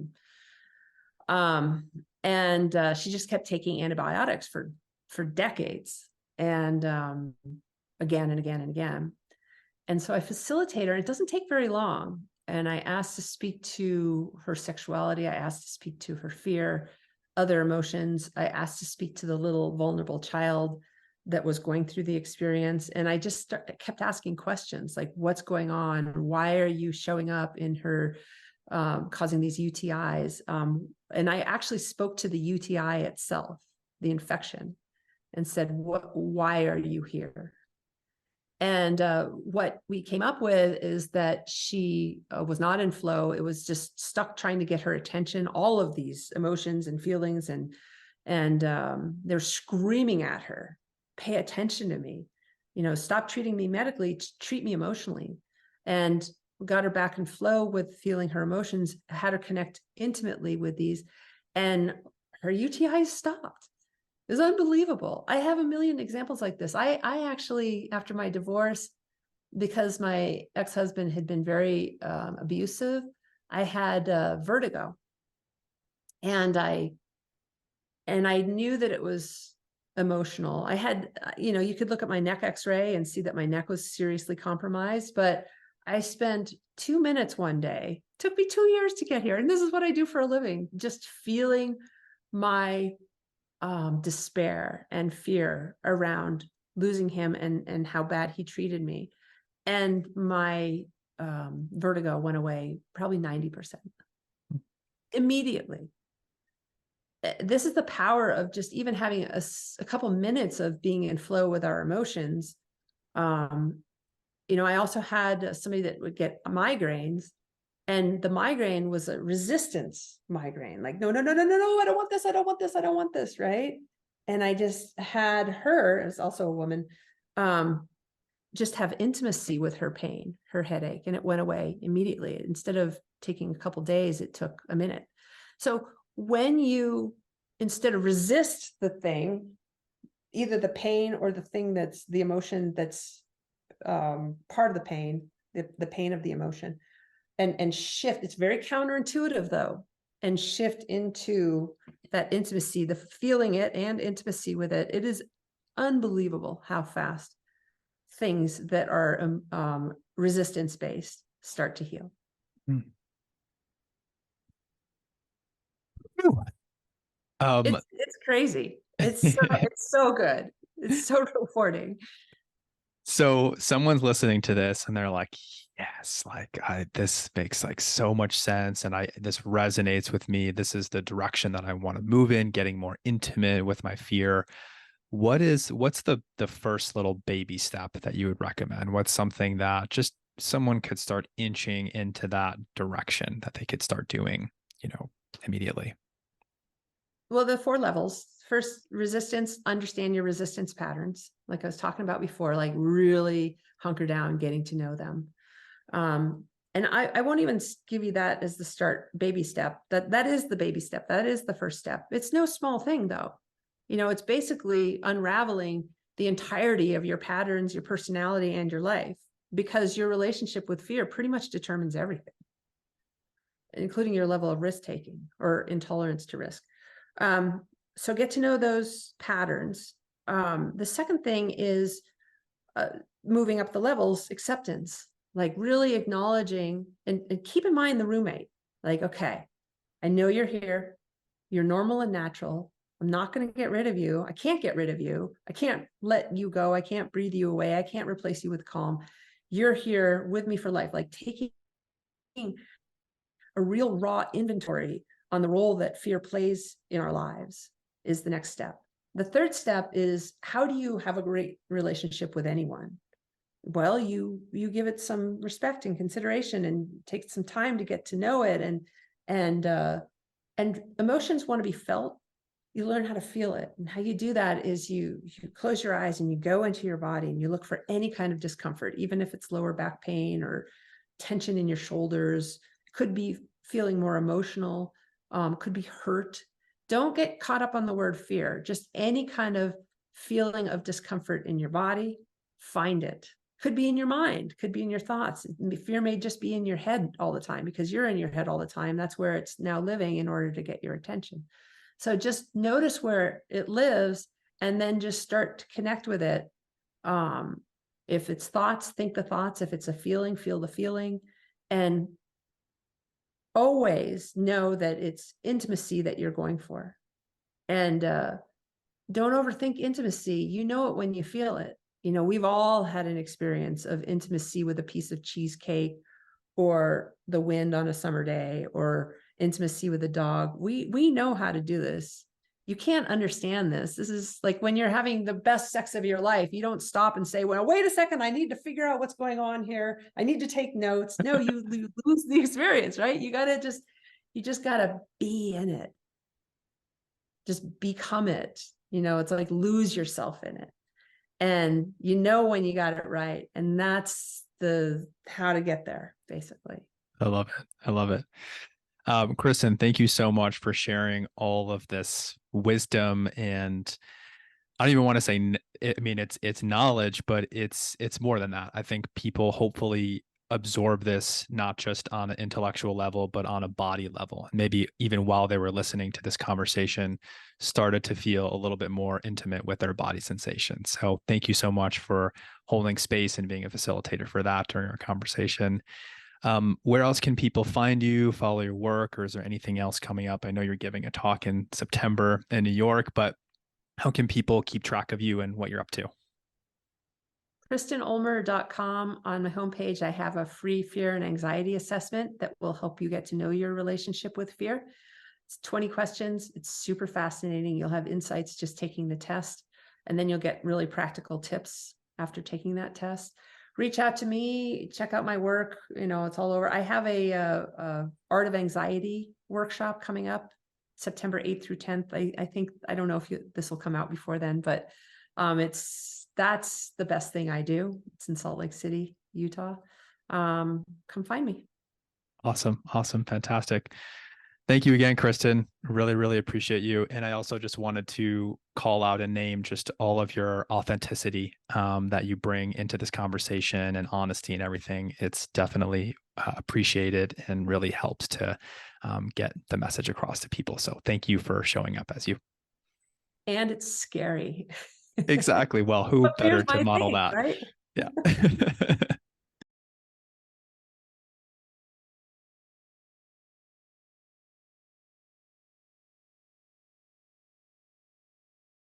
And she just kept taking antibiotics for decades, and again and again and again. And so I facilitate her. It doesn't take very long. And I asked to speak to her sexuality. I asked to speak to her fear, other emotions. I asked to speak to the little vulnerable child that was going through the experience. And I just kept asking questions like, what's going on? Why are you showing up in her causing these UTIs? And I actually spoke to the UTI itself, the infection, and said, why are you here? And what we came up with is that she was not in flow. It was just stuck trying to get her attention, all of these emotions and feelings. And they're screaming at her, pay attention to me, stop treating me medically, treat me emotionally. And got her back in flow with feeling her emotions, had her connect intimately with these, and her UTIs stopped. It was unbelievable. I have a million examples like this. I actually, after my divorce, because my ex-husband had been very abusive, I had vertigo, and I knew that it was emotional. I had, you could look at my neck X-ray and see that my neck was seriously compromised, but I spent 2 minutes one day, took me 2 years to get here. And this is what I do for a living, just feeling my despair and fear around losing him and how bad he treated me. And my vertigo went away probably 90% immediately. This is the power of just even having a couple minutes of being in flow with our emotions. I also had somebody that would get migraines, and the migraine was a resistance migraine. Like, no, I don't want this. I don't want this. I don't want this. Right. And I just had her, as also a woman, just have intimacy with her pain, her headache, and it went away immediately. Instead of taking a couple days, it took a minute. So when you, instead of resist the thing, either the pain or the thing that's the emotion that's part of the pain, the pain of the emotion, and shift. It's very counterintuitive though, and shift into that intimacy, the feeling it and intimacy with it. It is unbelievable how fast things that are resistance based start to heal. Hmm. It's crazy. It's so good. It's so rewarding. So someone's listening to this and they're like, yes, like this makes like so much sense. And this resonates with me. This is the direction that I want to move in, getting more intimate with my fear. What's the first little baby step that you would recommend? What's something that just someone could start inching into that direction that they could start doing, immediately? Well, the 4 levels. First, resistance, understand your resistance patterns. Like I was talking about before, like really hunker down, getting to know them. And I won't even give you that as the start baby step. That is the baby step. That is the first step. It's no small thing though. It's basically unraveling the entirety of your patterns, your personality, and your life, because your relationship with fear pretty much determines everything, including your level of risk taking or intolerance to risk. So get to know those patterns. The second thing is moving up the levels, acceptance, like really acknowledging and keep in mind the roommate. Like, okay, I know you're here. You're normal and natural. I'm not going to get rid of you. I can't get rid of you. I can't let you go. I can't breathe you away. I can't replace you with calm. You're here with me for life, like taking a real raw inventory on the role that fear plays in our lives is the next step. The third step is, how do you have a great relationship with anyone? Well, you give it some respect and consideration and take some time to get to know it. And emotions want to be felt. You learn how to feel it. And how you do that is you close your eyes and you go into your body and you look for any kind of discomfort, even if it's lower back pain or tension in your shoulders. It could be feeling more emotional, could be hurt. Don't get caught up on the word fear. Just any kind of feeling of discomfort in your body, find it. Could be in your mind, could be in your thoughts. Fear may just be in your head all the time because you're in your head all the time. That's where it's now living in order to get your attention. So just notice where it lives and then just start to connect with it. If it's thoughts, think the thoughts. If it's a feeling, feel the feeling. And always know that it's intimacy that you're going for. And don't overthink intimacy. You know it when you feel it. You know, we've all had an experience of intimacy with a piece of cheesecake or the wind on a summer day or intimacy with a dog. We know how to do this. You can't understand this. This is like when you're having the best sex of your life, you don't stop and say, well, wait a second, I need to figure out what's going on here. I need to take notes. No, you lose the experience, right? You just gotta be in it. Just become it. You know, it's like lose yourself in it. And you know when you got it right. And that's the how to get there, basically. I love it. I love it. Kristen, thank you so much for sharing all of this wisdom. And I don't even want to say, I mean, it's knowledge, but it's more than that. I think people hopefully absorb this not just on an intellectual level, but on a body level. Maybe even while they were listening to this conversation, started to feel a little bit more intimate with their body sensations. So thank you so much for holding space and being a facilitator for that during our conversation. Where else can people find you, follow your work, or is there anything else coming up? I know you're giving a talk in September in New York, but how can people keep track of you and what you're up to? KristenUlmer.com. On my homepage, I have a free fear and anxiety assessment that will help you get to know your relationship with fear. It's 20 questions. It's super fascinating. You'll have insights just taking the test, and then you'll get really practical tips after taking that test. Reach out to me, check out my work. You know, it's all over. I have a Art of Anxiety workshop coming up September 8th through 10th. I think, I don't know if this will come out before then, but that's the best thing I do. It's in Salt Lake City, Utah. Come find me. Awesome. Awesome. Fantastic. Thank you again, Kristen. Really, really appreciate you. And I also just wanted to call out and name just all of your authenticity that you bring into this conversation and honesty and everything. It's definitely appreciated and really helps to get the message across to people. So thank you for showing up as you. And it's scary. Exactly. Well, who But better here's to my model thing, that? right? Yeah.